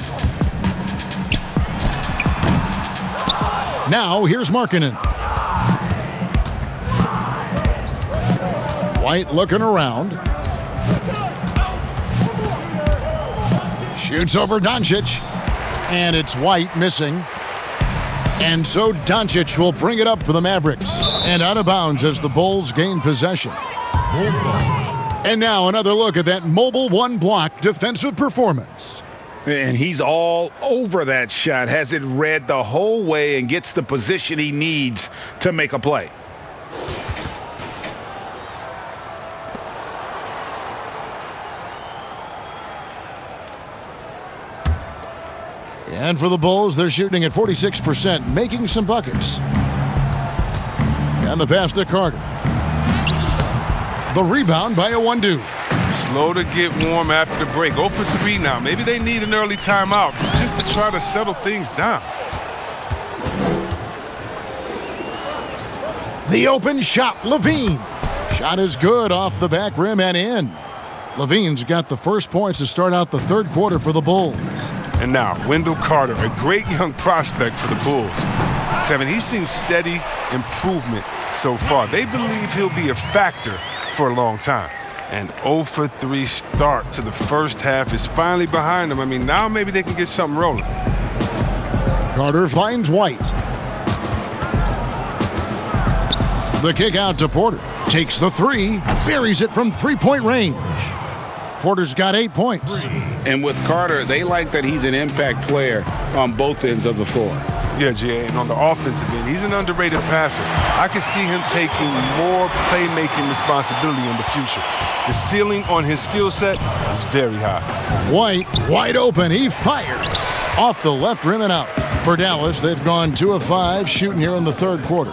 Now, here's Markkanen. White looking around. Shoots over Doncic. And it's White missing. And so Doncic will bring it up for the Mavericks. And out of bounds as the Bulls gain possession. And now another look at that mobile one-block defensive performance. And he's all over that shot. Has it read the whole way and gets the position he needs to make a play. And for the Bulls, they're shooting at 46%, making some buckets. And the pass to Carter. The rebound by Iwundu. Slow to get warm after the break. 0 for 3 now. Maybe they need an early timeout just to try to settle things down. The open shot, LaVine. Shot is good off the back rim and in. LaVine's got the first points to start out the third quarter for the Bulls. And now, Wendell Carter, a great young prospect for the Bulls. Kevin, he's seen steady improvement so far. They believe he'll be a factor for a long time. And 0 for 3 start to the first half is finally behind them. I mean, now maybe they can get something rolling. Carter finds White. The kick out to Porter. Takes the 3, buries it from three-point range. Porter's got 8 points. And with Carter, they like that he's an impact player on both ends of the floor. Yeah, Jay, and on the offensive end, he's an underrated passer. I can see him taking more playmaking responsibility in the future. The ceiling on his skill set is very high. White, wide open, he fires. Off the left rim and out. For Dallas, they've gone 2 of 5 shooting here in the third quarter.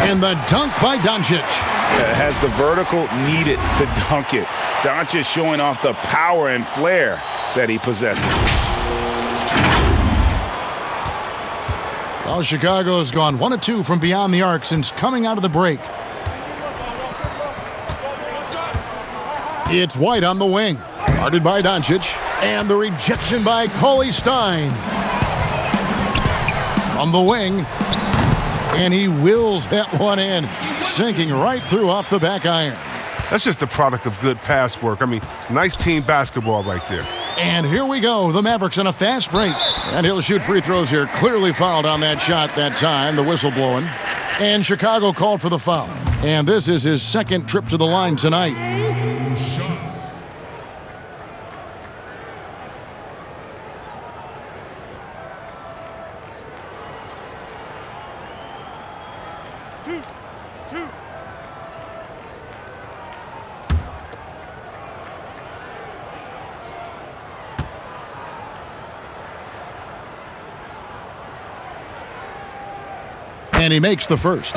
And the dunk by Doncic. Has the vertical needed to dunk it. Doncic showing off the power and flair that he possesses. Well, Chicago's gone 1 of 2 from beyond the arc since coming out of the break. It's White on the wing. Guarded by Doncic. And the rejection by Cauley Stein. From the wing. And he wills that one in. Sinking right through off the back iron. That's just the product of good pass work. I mean, nice team basketball right there. And here we go. The Mavericks on a fast break. And he'll shoot free throws here. Clearly fouled on that shot that time. The whistle blowing. And Chicago called for the foul. And this is his second trip to the line tonight. And he makes the first.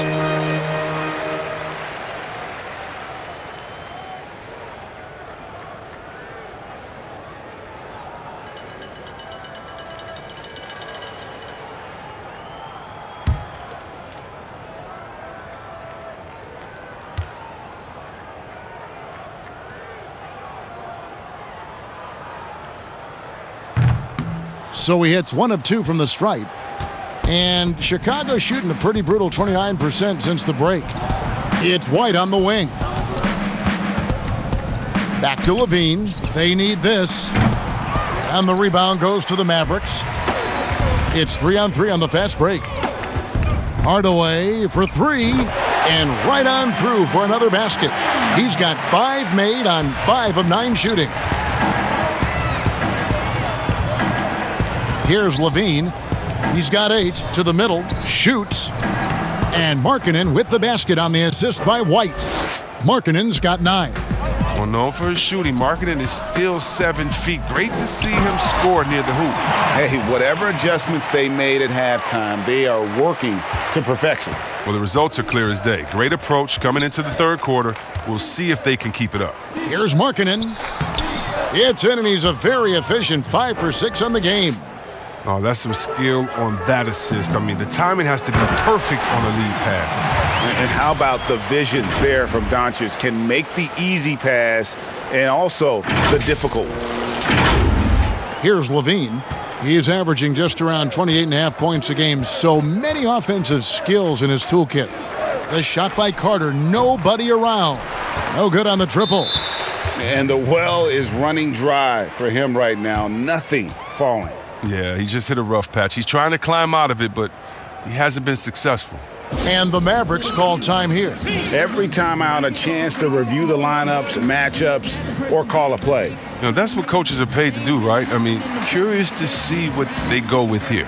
So he hits 1 of 2 from the stripe. And Chicago shooting a pretty brutal 29% since the break. It's White on the wing. Back to LaVine. They need this. And the rebound goes to the Mavericks. It's 3-on-3 on the fast break. Hardaway for 3. And right on through for another basket. He's got 5 made on 5 of 9 shooting. Here's LaVine. He's got 8 to the middle, shoots, and Markkanen with the basket on the assist by White. Markkanen's got 9. Well, known for his shooting, Markkanen is still 7 feet. Great to see him score near the hoop. Hey, whatever adjustments they made at halftime, they are working to perfection. Well, the results are clear as day. Great approach coming into the third quarter. We'll see if they can keep it up. Here's Markkanen. It's in, and he's a very efficient 5 for 6 on the game. Oh, that's some skill on that assist. I mean, the timing has to be perfect on a lead pass. And how about the vision there from Doncic? Can make the easy pass and also the difficult one. Here's LaVine. He is averaging just around 28.5 points a game. So many offensive skills in his toolkit. The shot by Carter, nobody around. No good on the triple. And the well is running dry for him right now. Nothing falling. Yeah, he just hit a rough patch. He's trying to climb out of it, but he hasn't been successful. And the Mavericks call time here. Every time out, a chance to review the lineups, matchups, or call a play. You know, that's what coaches are paid to do, right? I mean, curious to see what they go with here.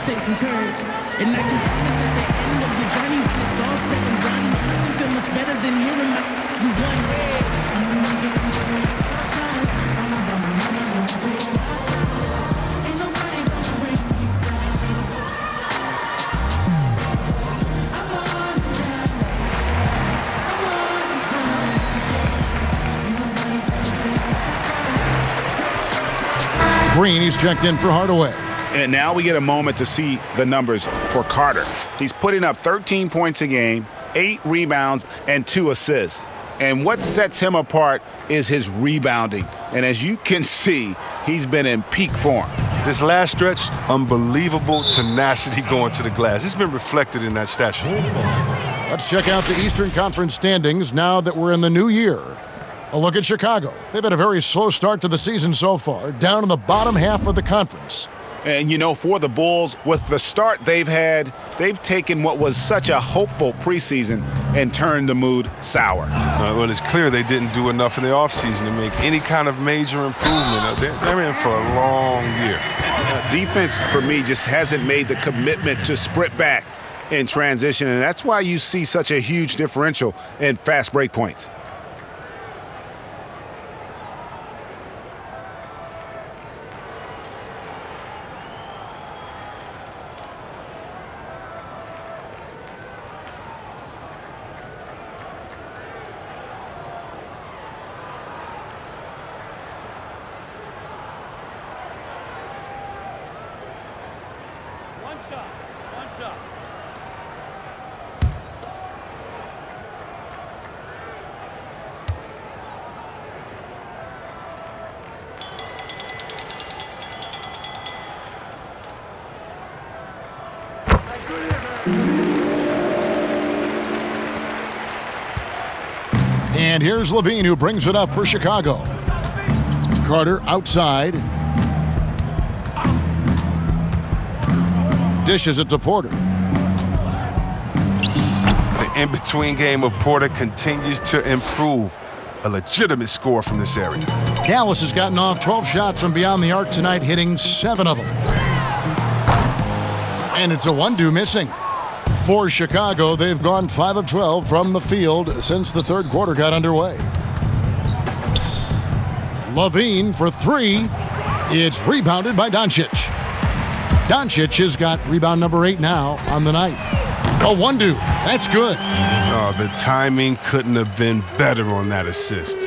Take some courage, and I can tell us at the end of the journey when it's all said and done. You feel much better than hearing my you won red. Green, he's checked in for Hardaway. And now we get a moment to see the numbers for Carter. He's putting up 13 points a game, 8 rebounds, and 2 assists. And what sets him apart is his rebounding. And as you can see, he's been in peak form. This last stretch, unbelievable tenacity going to the glass. It's been reflected in that stat sheet. Let's check out the Eastern Conference standings now that we're in the new year. A look at Chicago. They've had a very slow start to the season so far, down in the bottom half of the conference. And, you know, for the Bulls, with the start they've had, they've taken what was such a hopeful preseason and turned the mood sour. Well, it's clear they didn't do enough in the offseason to make any kind of major improvement. They're in for a long year. Defense, for me, just hasn't made the commitment to sprint back in transition, and that's why you see such a huge differential in fast break points. And here's LaVine, who brings it up for Chicago. Carter outside. dishes it to Porter. The in-between game of Porter continues to improve. A legitimate score from this area. Dallas has gotten off 12 shots from beyond the arc tonight, hitting 7 of them. And it's Iwundu missing. For Chicago, they've gone 5 of 12 from the field since the third quarter got underway. LaVine for 3. It's rebounded by Doncic. Doncic has got rebound number 8 now on the night. Iwundu, that's good. Oh, the timing couldn't have been better on that assist.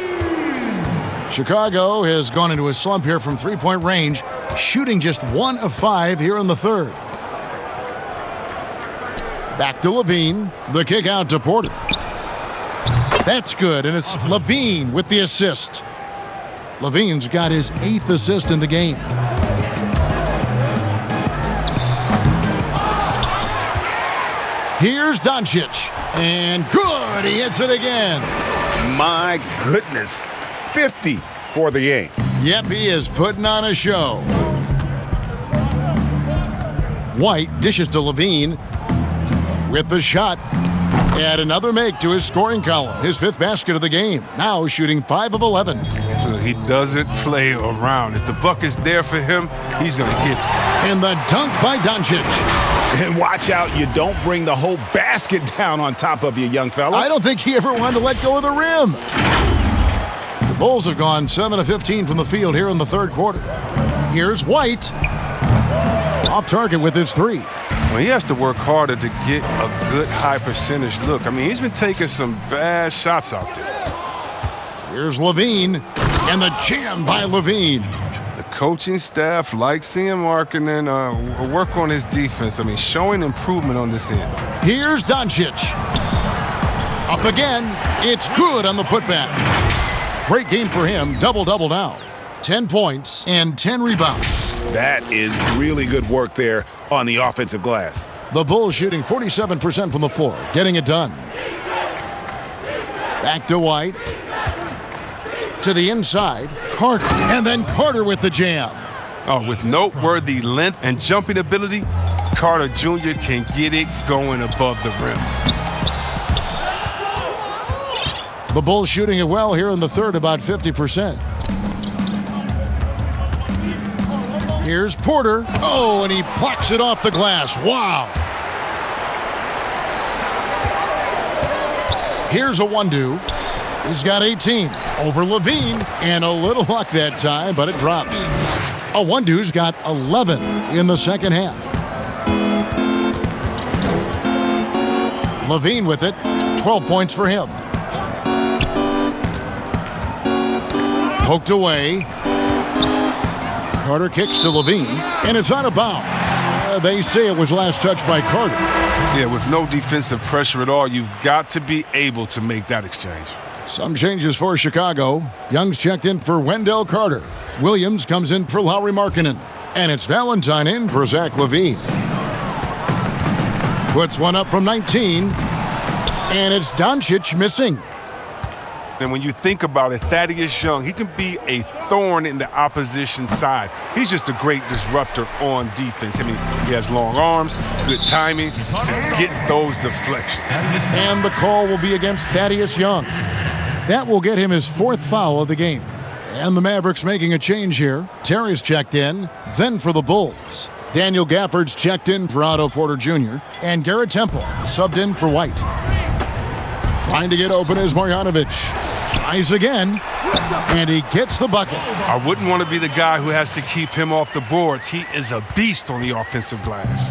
Chicago has gone into a slump here from three-point range, shooting just 1 of 5 here in the third. Back to LaVine, the kick out to Porter. That's good, and it's LaVine with the assist. LaVine's got his 8th assist in the game. Here's Doncic, and good, he hits it again. My goodness, 50 for the game. Yep, he is putting on a show. White dishes to LaVine with the shot. Add another make to his scoring column, his 5th basket of the game. Now shooting 5 of 11. He doesn't play around. If the bucket's there for him, he's going to get it. And the dunk by Doncic. And watch out, you don't bring the whole basket down on top of you, young fella. I don't think he ever wanted to let go of the rim. The Bulls have gone 7 of 15 from the field here in the third quarter. Here's White. Off target with his 3. Well, he has to work harder to get a good high percentage look. I mean, he's been taking some bad shots out there. Here's LaVine, and the jam by LaVine. The coaching staff likes seeing Markin and work on his defense. I mean, showing improvement on this end. Here's Doncic. Up again. It's good on the putback. Great game for him. Double-double now. 10 points and 10 rebounds. That is really good work there on the offensive glass. The Bulls shooting 47% from the floor, getting it done. Back to White. To the inside, Carter. And then Carter with the jam. Oh, with noteworthy length and jumping ability, Carter Jr. can get it going above the rim. The Bulls shooting it well here in the third, about 50%. Here's Porter. Oh, and he plucks it off the glass. Wow. Here's Iwundu. He's got 18 over LaVine, and a little luck that time, but it drops. Iwundu's got 11 in the second half. LaVine with it, 12 points for him. Poked away. Carter kicks to LaVine, and it's out of bounds. They say it was last touched by Carter. Yeah, with no defensive pressure at all, you've got to be able to make that exchange. Some changes for Chicago. Young's checked in for Wendell Carter. Williams comes in for Lauri Markkanen. And it's Valentine in for Zach LaVine. Puts one up from 19. And it's Doncic missing. And when you think about it, Thaddeus Young, he can be a thorn in the opposition side. He's just a great disruptor on defense. I mean, he has long arms, good timing to get those deflections. And the call will be against Thaddeus Young. That will get him his 4th foul of the game. And the Mavericks making a change here. Terry's checked in, then for the Bulls. Daniel Gafford's checked in for Otto Porter Jr. And Garrett Temple subbed in for White. Trying to get open is Marjanovic. Tries again, and he gets the bucket. I wouldn't want to be the guy who has to keep him off the boards. He is a beast on the offensive glass.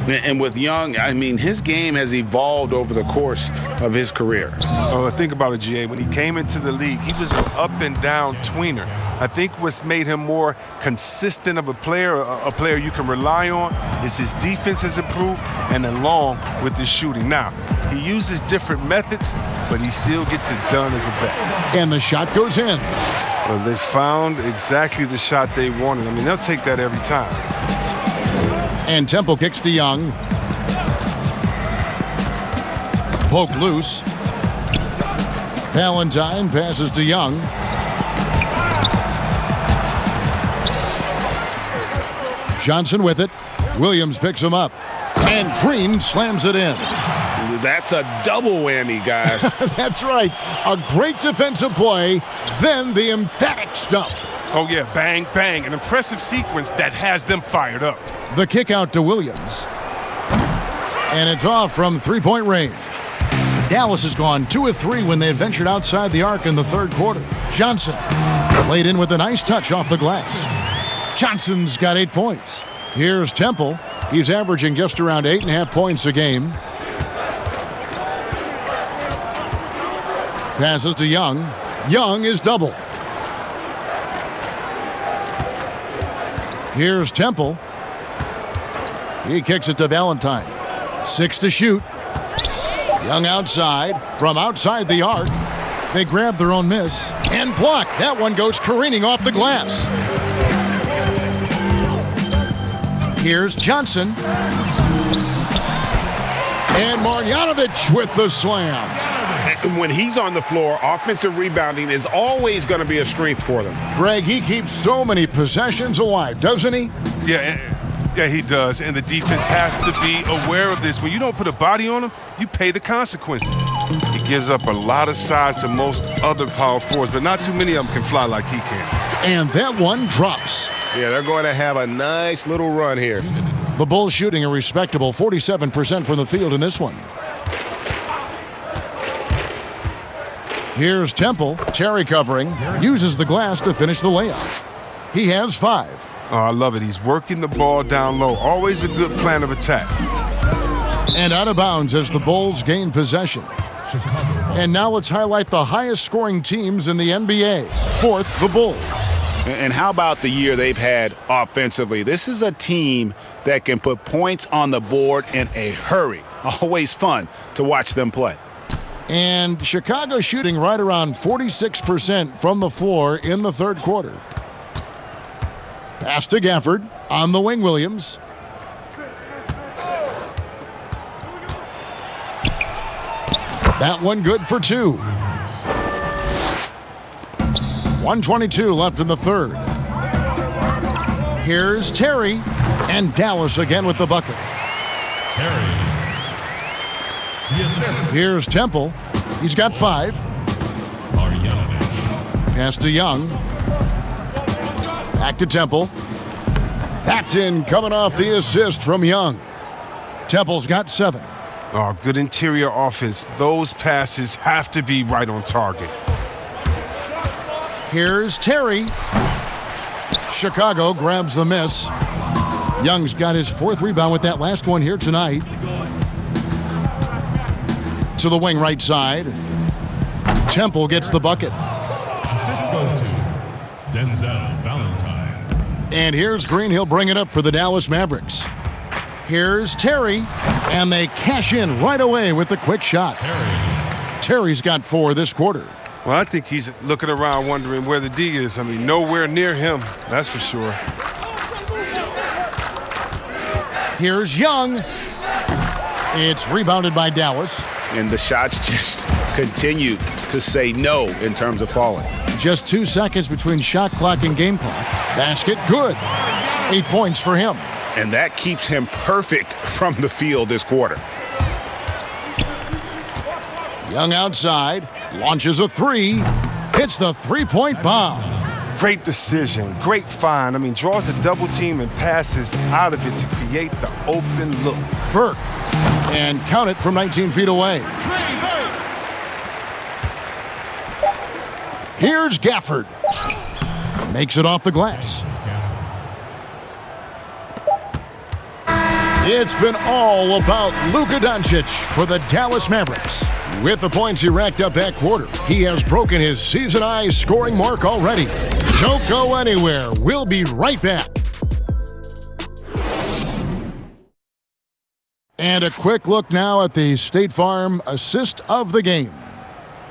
And with Young, I mean, his game has evolved over the course of his career. Oh, think about it, GA. When he came into the league, he was an up-and-down tweener. I think what's made him more consistent of a player you can rely on, is his defense has improved, and along with his shooting. Now, he uses different methods, but he still gets it done as a vet. And the shot goes in. Well, they found exactly the shot they wanted. I mean, they'll take that every time. And Temple kicks to Young. Poked loose. Valentine passes to Young. Johnson with it. Williams picks him up, and Green slams it in. That's a double whammy, guys. That's right. A great defensive play, then the emphatic stuff. Oh, yeah, bang, bang. An impressive sequence that has them fired up. The kick out to Williams. And it's off from three-point range. Dallas has gone 2 of 3 when they ventured outside the arc in the third quarter. Johnson laid in with a nice touch off the glass. Johnson's got 8 points. Here's Temple. He's averaging just around 8.5 points a game. Passes to Young. Young is double. Here's Temple. He kicks it to Valentine. 6 to shoot. Young outside. From outside the arc. They grab their own miss and block. That one goes careening off the glass. Here's Johnson. And Marjanovic with the slam. When he's on the floor, offensive rebounding is always going to be a strength for them. Greg, he keeps so many possessions alive, doesn't he? Yeah, he does. And the defense has to be aware of this. When you don't put a body on him, you pay the consequences. He gives up a lot of size to most other power forwards, but not too many of them can fly like he can. And that one drops. Yeah, they're going to have a nice little run here. The Bulls shooting a respectable 47% from the field in this one. Here's Temple. Terry covering. Uses the glass to finish the layup. He has 5. Oh, I love it. He's working the ball down low. Always a good plan of attack. And out of bounds as the Bulls gain possession. And now let's highlight the highest scoring teams in the NBA. Fourth, the Bulls. And how about the year they've had offensively? This is a team that can put points on the board in a hurry. Always fun to watch them play. And Chicago shooting right around 46% from the floor in the third quarter. Pass to Gafford on the wing, Williams. That one good for 2. 1:22 left in the third. Here's Terry, and Dallas again with the bucket. Terry. Here's Temple. He's got 5. Pass to Young. Back to Temple. That's in, coming off the assist from Young. Temple's got 7. Oh, good interior offense. Those passes have to be right on target. Here's Terry. Chicago grabs the miss. Young's got his 4th rebound with that last one here tonight. To the wing right side. Temple gets the bucket. Assist goes to Denzel Valentine. And here's Green. He'll bring it up for the Dallas Mavericks. Here's Terry. And they cash in right away with the quick shot. Terry's got 4 this quarter. Well, I think he's looking around wondering where the D is. I mean, nowhere near him, that's for sure. Here's Young. It's rebounded by Dallas. And the shots just continue to say no in terms of falling. Just 2 seconds between shot clock and game clock. Basket, good. 8 points for him. And that keeps him perfect from the field this quarter. Young outside, launches a 3, hits the 3-point bomb. Great decision, great find. I mean, draws the double team and passes out of it to create the open look. Burke, and count it from 19 feet away. Here's Gafford. Makes it off the glass. It's been all about Luka Doncic for the Dallas Mavericks. With the points he racked up that quarter, he has broken his season-high scoring mark already. Don't go anywhere. We'll be right back. And a quick look now at the State Farm assist of the game.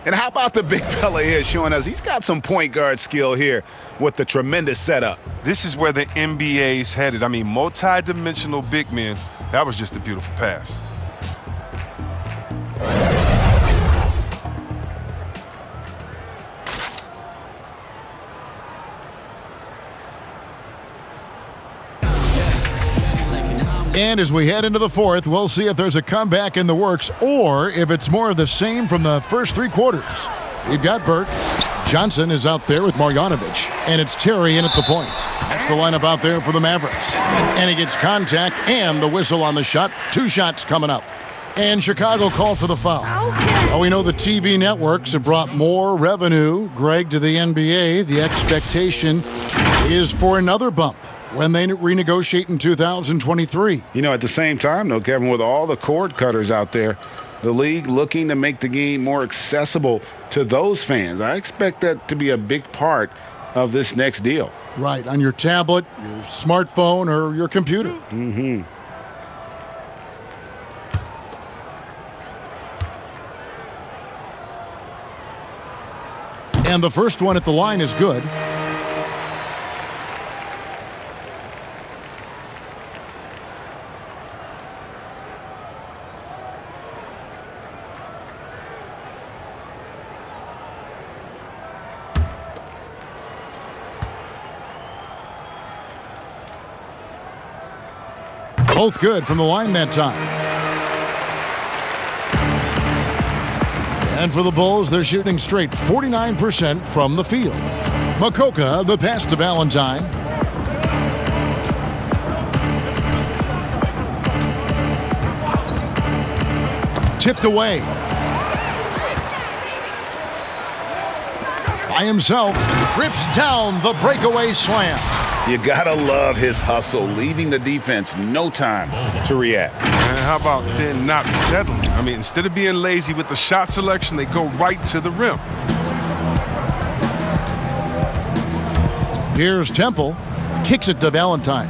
And how about the big fella here showing us he's got some point guard skill here with the tremendous setup. This is where the NBA's headed. I mean, multi-dimensional big men. That was just a beautiful pass. And as we head into the fourth, we'll see if there's a comeback in the works or if it's more of the same from the first three quarters. We've got Burke. Johnson is out there with Marjanovic. And it's Terry in at the point. That's the lineup out there for the Mavericks. And he gets contact and the whistle on the shot. 2 shots coming up. And Chicago called for the foul. Well, we know the TV networks have brought more revenue, Greg, to the NBA. The expectation is for another bump when they renegotiate in 2023. You know, at the same time, though, Kevin, with all the cord cutters out there, the league looking to make the game more accessible to those fans. I expect that to be a big part of this next deal. Right, on your tablet, your smartphone, or your computer. Mm-hmm. And the first one at the line is good. Both good from the line that time. And for the Bulls, they're shooting straight 49% from the field. Makoka, the pass to Valentine. Tipped away. By himself, rips down the breakaway slam. You gotta love his hustle, leaving the defense no time to react. And how about then not settling? I mean, instead of being lazy with the shot selection, they go right to the rim. Here's Temple. Kicks it to Valentine.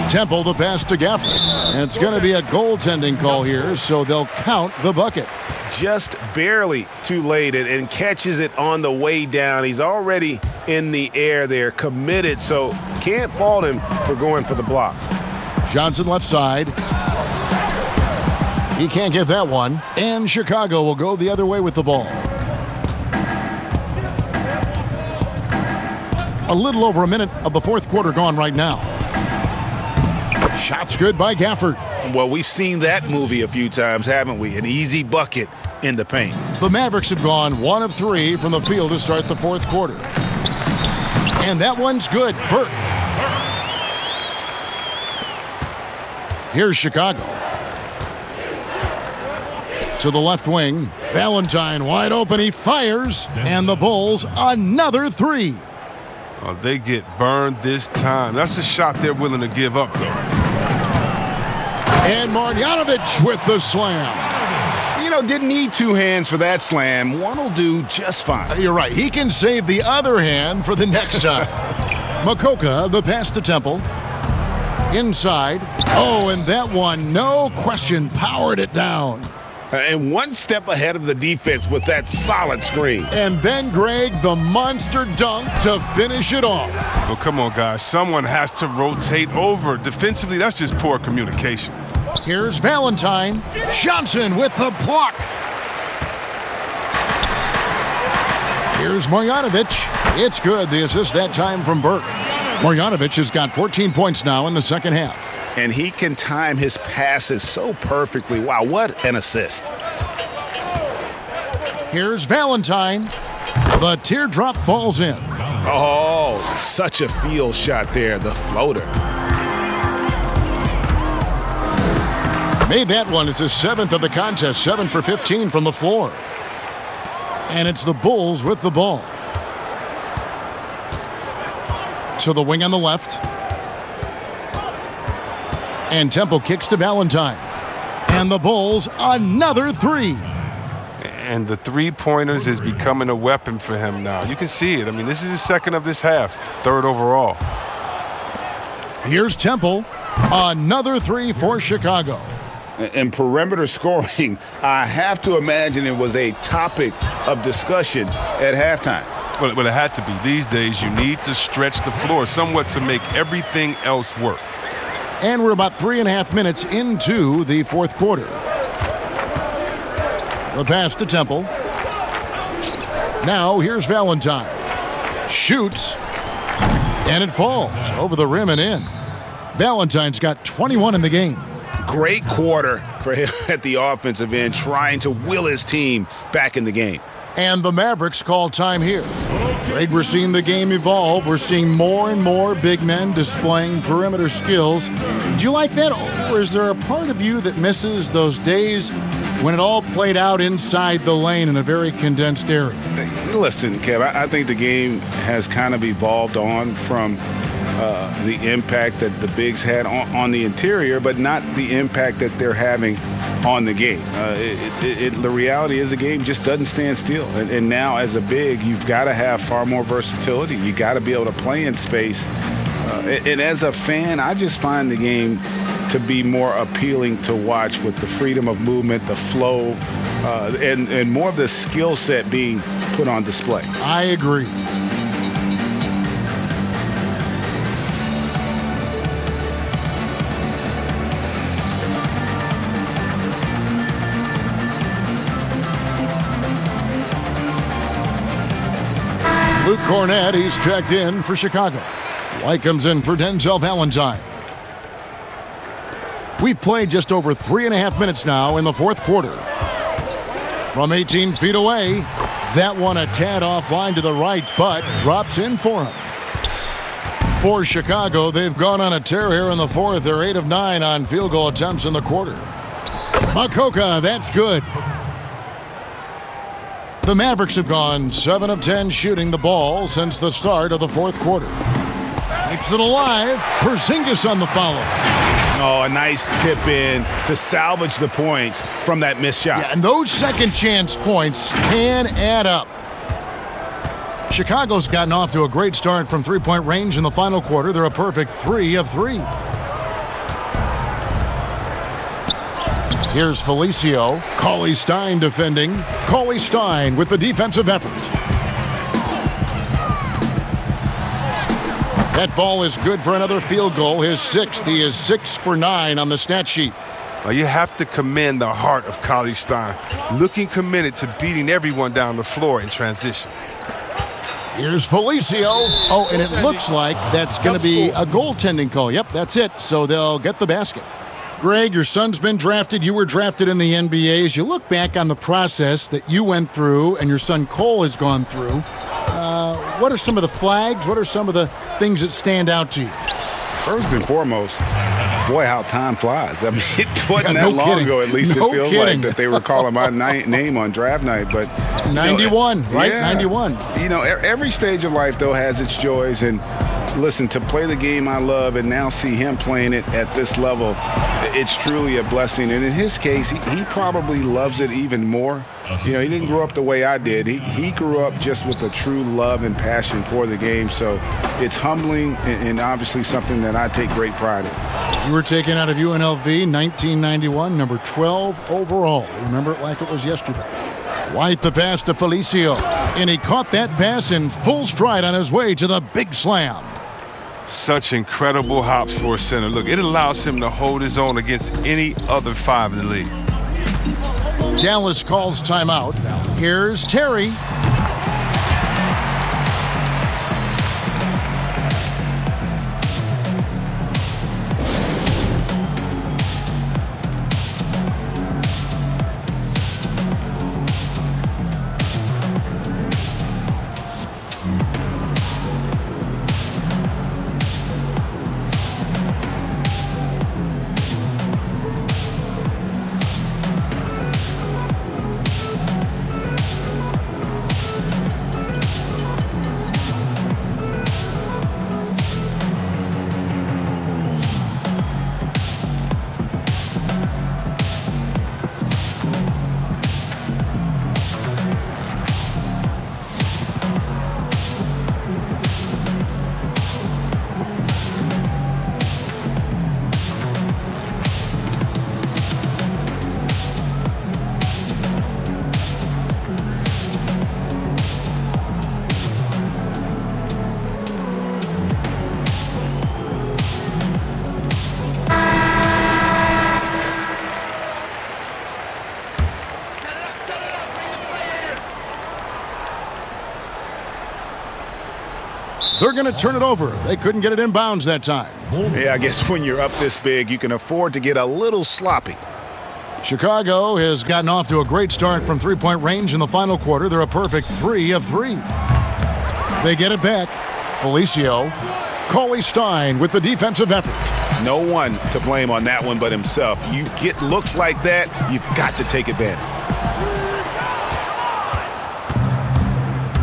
Temple the pass to Gafford. And it's going to be a goaltending call here, so they'll count the bucket. Just barely too late and catches it on the way down. He's already in the air there, committed, so can't fault him for going for the block. Johnson left side. He can't get that one. And Chicago will go the other way with the ball. A little over a minute of the fourth quarter gone right now. Shots good by Gafford. Well, we've seen that movie a few times, haven't we? An easy bucket in the paint. The Mavericks have gone 1 of 3 from the field to start the fourth quarter. And that one's good. Burke. Here's Chicago. To the left wing. Valentine wide open. He fires. And the Bulls another 3. Oh, they get burned this time. That's a shot they're willing to give up, though. And Marjanovic with the slam. You know, didn't need 2 hands for that slam. One will do just fine. You're right. He can save the other hand for the next time. Makoka, the pass to Temple. Inside. Oh, and that one, no question, powered it down. And one step ahead of the defense with that solid screen. And then, Greg, the monster dunk to finish it off. Well, come on, guys. Someone has to rotate over. Defensively, that's just poor communication. Here's Valentine. Johnson with the block. Here's Marjanovic. It's good. The assist that time from Burke. Marjanovic has got 14 points now in the second half. And he can time his passes so perfectly. Wow, what an assist. Here's Valentine. The teardrop falls in. Oh, such a field shot there, the floater. Made that one. It's his 7th of the contest, 7 for 15 from the floor. And it's the Bulls with the ball. To the wing on the left. And Temple kicks to Valentine. And the Bulls, another 3. And the three-pointers is becoming a weapon for him now. You can see it. I mean, this is his second of this half, 3rd overall. Here's Temple. Another 3 for Chicago. And perimeter scoring, I have to imagine it was a topic of discussion at halftime. Well, it had to be. These days, you need to stretch the floor somewhat to make everything else work. And we're about 3.5 minutes into the fourth quarter. The pass to Temple. Now here's Valentine. Shoots. And it falls over the rim and in. Valentine's got 21 in the game. Great quarter for him at the offensive end, trying to will his team back in the game. And the Mavericks call time here. Greg, we're seeing the game evolve. We're seeing more and more big men displaying perimeter skills. Do you like that? Or is there a part of you that misses those days when it all played out inside the lane in a very condensed area? Listen, Kev, I think the game has kind of evolved on from the impact that the bigs had on the interior, but not the impact that they're having on the game. The reality is the game just doesn't stand still. And now as a big, you've got to have far more versatility. You got to be able to play in space. And as a fan, I just find the game to be more appealing to watch with the freedom of movement, the flow, and more of the skill set being put on display. I agree. Luke Cornett, he's checked in for Chicago. White comes in for Denzel Valentine. We've played just over 3.5 minutes now in the fourth quarter. From 18 feet away, that one a tad offline to the right, but drops in for him. For Chicago, they've gone on a tear here in the fourth. They're 8 of 9 on field goal attempts in the quarter. Makoka, that's good. The Mavericks have gone 7 of 10 shooting the ball since the start of the fourth quarter. Keeps it alive. Porzingis on the follow. Oh, a nice tip in to salvage the points from that missed shot. Yeah, and those second chance points can add up. Chicago's gotten off to a great start from three-point range in the final quarter. They're a perfect 3 of 3. Here's Felicio. Cauley Stein defending. Cauley Stein with the defensive effort. That ball is good for another field goal. His 6th. He is 6 for 9 on the stat sheet. You have to commend the heart of Cauley Stein, looking committed to beating everyone down the floor in transition. Here's Felicio. Oh, and it looks like that's going to be a goaltending call. Yep, that's it. So they'll get the basket. Greg, your son's been drafted. You were drafted in the NBA. As you look back on the process that you went through and your son Cole has gone through, what are some of the flags? What are some of the things that stand out to you? First and foremost, boy, how time flies. I mean, it wasn't that long ago, at least it feels like, that they were calling my name on draft night. But 91, right? Yeah. 91. You know, every stage of life, though, has its joys. And listen, to play the game I love and now see him playing it at this level, it's truly a blessing. And in his case, he probably loves it even more. You know, he didn't grow up the way I did. He grew up just with a true love and passion for the game. So it's humbling and obviously something that I take great pride in. You were taken out of UNLV 1991, number 12 overall. Remember it like it was yesterday. White the pass to Felicio, and he caught that pass in full stride on his way to the big slam. Such incredible hops for a center. Look, it allows him to hold his own against any other 5 in the league. Dallas calls timeout. Here's Terry. They're going to turn it over. They couldn't get it inbounds that time. Yeah, I guess when you're up this big, you can afford to get a little sloppy. Chicago has gotten off to a great start from three-point range in the final quarter. They're a perfect 3 of 3. They get it back. Felicio. Cauley Stein with the defensive effort. No one to blame on that one but himself. You get looks like that, you've got to take advantage.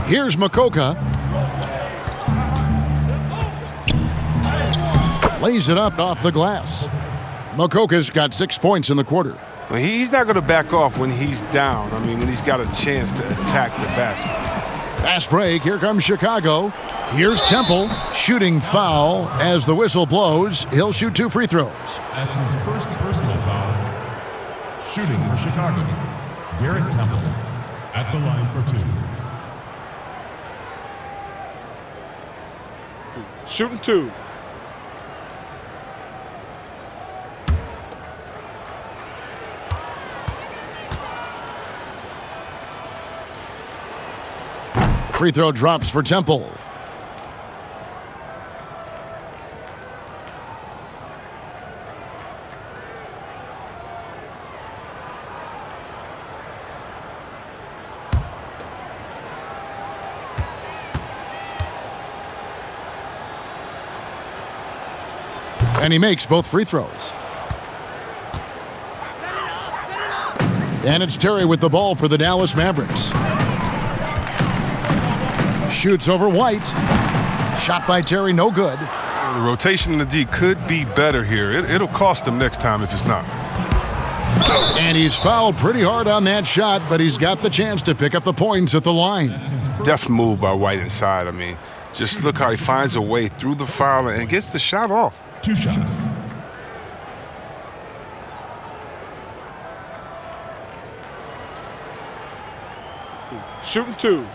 Here's Makoka. Lays it up off the glass. Makoka's got 6 points in the quarter. Well, he's not going to back off when he's down. I mean, when he's got a chance to attack the basket. Fast break. Here comes Chicago. Here's Temple. Shooting foul as the whistle blows. He'll shoot 2 free throws. That's his first personal foul. Shooting for Chicago, Garrett Temple at the line for 2. Shooting 2. Free throw drops for Temple. And he makes both free throws. And it's Terry with the ball for the Dallas Mavericks. Shoots over White. Shot by Terry, no good. The rotation in the D could be better here. It'll cost him next time if it's not. And he's fouled pretty hard on that shot, but he's got the chance to pick up the points at the line. Deft move by White inside. I mean, just look how he finds a way through the foul and gets the shot off. 2 shots. Shooting 2.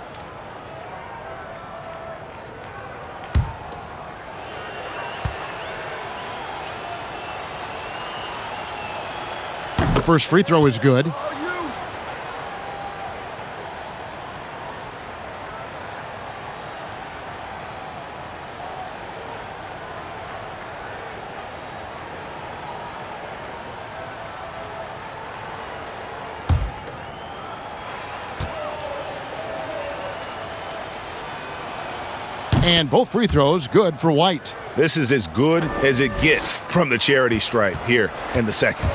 The first free throw is good. And both free throws good for White. This is as good as it gets from the charity stripe here in the second.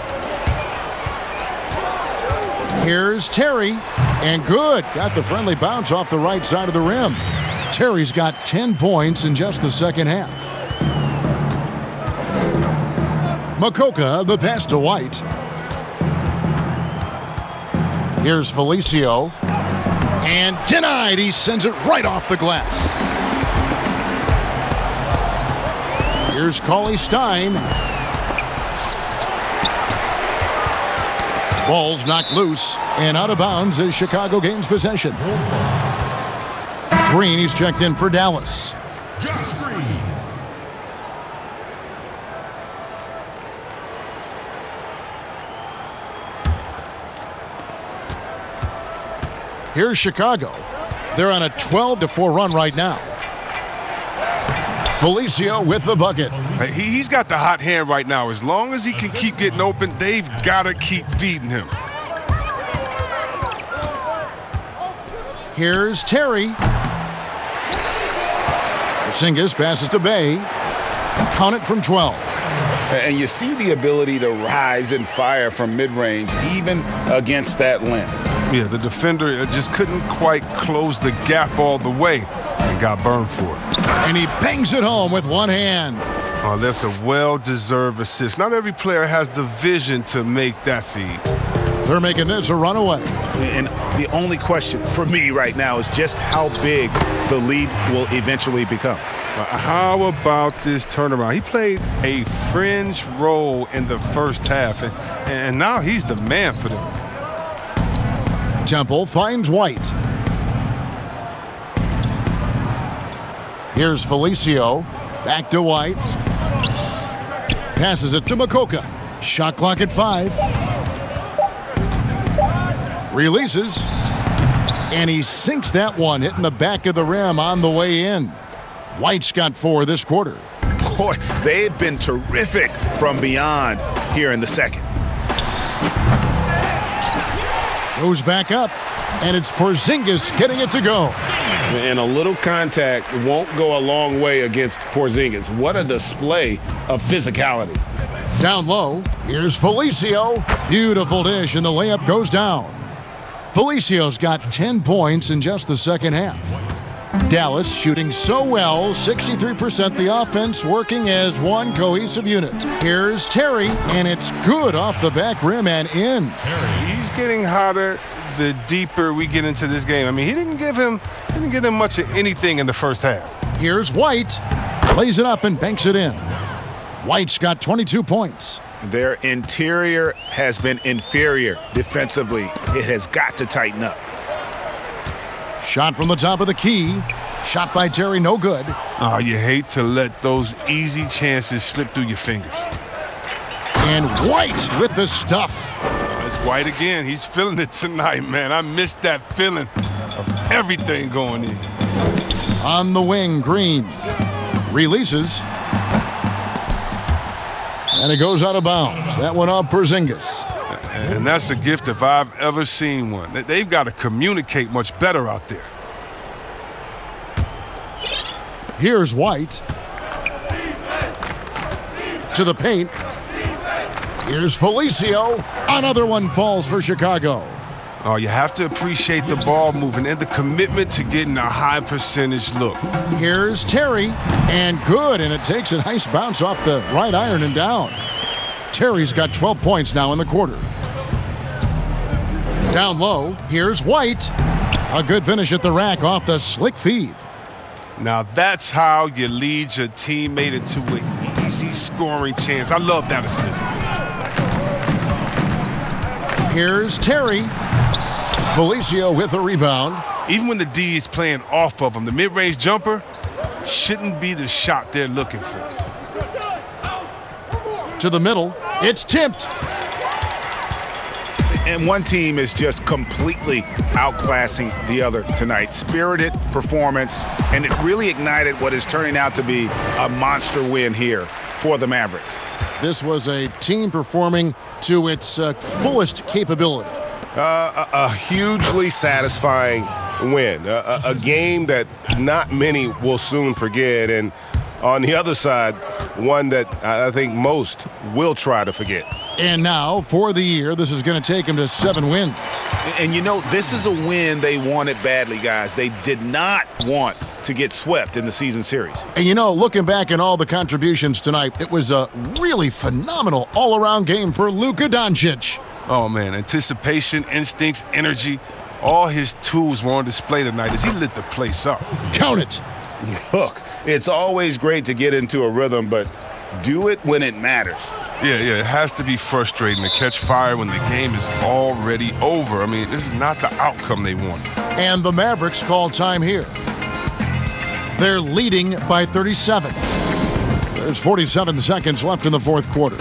Here's Terry, and good. Got the friendly bounce off the right side of the rim. Terry's got 10 points in just the second half. Makoka, the pass to White. Here's Felicio, and denied. He sends it right off the glass. Here's Cauley Stein. Ball's knocked loose and out of bounds as Chicago gains possession. Green, he's checked in for Dallas. Josh Green. Here's Chicago. They're on a 12-4 run right now. Felicio with the bucket. He's got the hot hand right now. As long as he can keep getting open, they've got to keep feeding him. Here's Terry. Porzingis passes to Bay. Count it from 12. And you see the ability to rise and fire from mid-range, even against that length. Yeah, the defender just couldn't quite close the gap all the way and got burned for it. And he bangs it home with one hand. Oh, that's a well-deserved assist. Not every player has the vision to make that feed. They're making this a runaway. And the only question for me right now is just how big the lead will eventually become. How about this turnaround? He played a fringe role in the first half, and now he's the man for them. Temple finds White. Here's Felicio. Back to White. Passes it to Makoka. Shot clock at 5. Releases. And he sinks that one, hitting the back of the rim on the way in. White's got 4 this quarter. Boy, they've been terrific from beyond here in the second. Goes back up, and it's Porzingis getting it to go. And a little contact won't go a long way against Porzingis. What a display of physicality. Down low, here's Felicio. Beautiful dish, and the layup goes down. Felicio's got 10 points in just the second half. Dallas shooting so well, 63% the offense working as one cohesive unit. Here's Terry, and it's good off the back rim and in. He's getting hotter the deeper we get into this game. I mean, he didn't give him much of anything in the first half. Here's White, lays it up and banks it in. White's got 22 points. Their interior has been inferior defensively. It has got to tighten up. Shot from the top of the key. Shot by Terry, no good. Oh, you hate to let those easy chances slip through your fingers. And White with the stuff. It's White again. He's feeling it tonight, man. I missed that feeling of everything going in. On the wing, Green releases. And it goes out of bounds. That went off Porzingis. And that's a gift if I've ever seen one. They've got to communicate much better out there. Here's White. To the paint. Here's Felicio. Another one falls for Chicago. Oh, you have to appreciate the ball moving and the commitment to getting a high percentage look. Here's Terry. And good. And it takes a nice bounce off the right iron and down. Terry's got 12 points now in the quarter. Down low, here's White. A good finish at the rack off the slick feed. Now that's how you lead your teammate into an easy scoring chance. I love that assist. Here's Terry. Felicio with a rebound. Even when the D is playing off of him, the mid-range jumper shouldn't be the shot they're looking for. To the middle, it's tipped. And one team is just completely outclassing the other tonight. Spirited performance, and it really ignited what is turning out to be a monster win here for the Mavericks. This was a team performing to its fullest capability. A hugely satisfying win. A game that not many will soon forget. And on the other side, one that I think most will try to forget. And now, for the year, this is going to take them to 7 wins. And you know, this is a win they wanted badly, guys. They did not want to get swept in the season series. And you know, looking back at all the contributions tonight, it was a really phenomenal all-around game for Luka Doncic. Oh, man, anticipation, instincts, energy, all his tools were on display tonight as he lit the place up. Count it. Look, it's always great to get into a rhythm, but do it when it matters. Yeah, it has to be frustrating to catch fire when the game is already over. I mean, this is not the outcome they wanted. And the Mavericks call time here. They're leading by 37. There's 47 seconds left in the fourth quarter.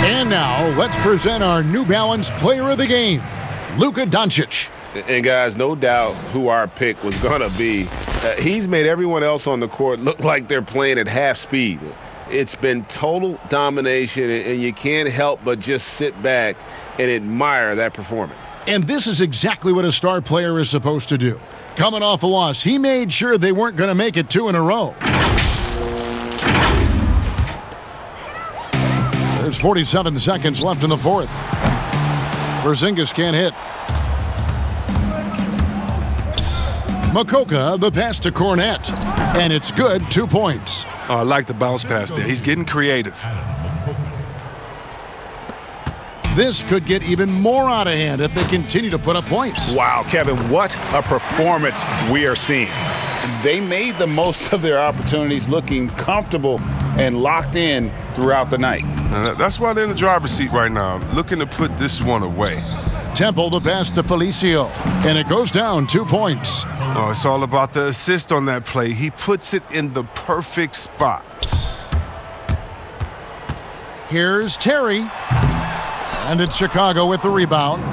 And now, let's present our New Balance Player of the Game, Luka Doncic. And guys, no doubt who our pick was going to be. He's made everyone else on the court look like they're playing at half speed. It's been total domination, and you can't help but just sit back and admire that performance. And this is exactly what a star player is supposed to do. Coming off a loss, he made sure they weren't going to make it 2 in a row. There's 47 seconds left in the fourth. Porzingis can't hit. Makoka, the pass to Cornette. And it's good, 2 points. Oh, I like the bounce pass there. He's getting creative. This could get even more out of hand if they continue to put up points. Wow, Kevin, what a performance we are seeing. They made the most of their opportunities, looking comfortable and locked in throughout the night. That's why they're in the driver's seat right now, looking to put this one away. Temple, the pass to Felicio, and it goes down 2 points. Oh, it's all about the assist on that play. He puts it in the perfect spot. Here's Terry. And it's Chicago with the rebound.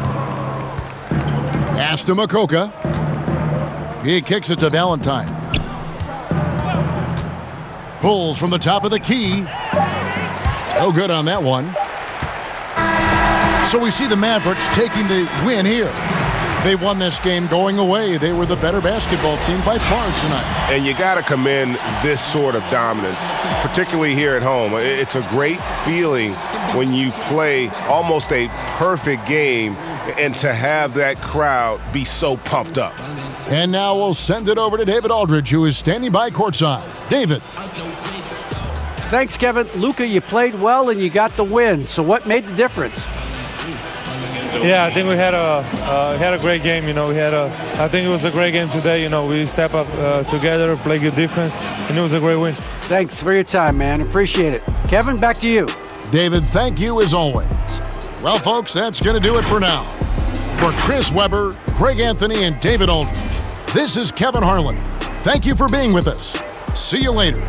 Pass to Makoka. He kicks it to Valentine. Pulls from the top of the key. No good on that one. So we see the Mavericks taking the win here. They won this game going away. They were the better basketball team by far tonight. And you got to commend this sort of dominance, particularly here at home. It's a great feeling when you play almost a perfect game and to have that crowd be so pumped up. And now we'll send it over to David Aldridge, who is standing by courtside. David. Thanks, Kevin. Luka, you played well and you got the win. So what made the difference? Yeah, I think we had a great game. I think it was a great game today. We step up together, play good defense, and it was a great win. Thanks for your time, man. Appreciate it. Kevin, back to you. David, thank you as always. Well, folks, that's going to do it for now. For Chris Webber, Greg Anthony, and David Aldridge, this is Kevin Harlan. Thank you for being with us. See you later.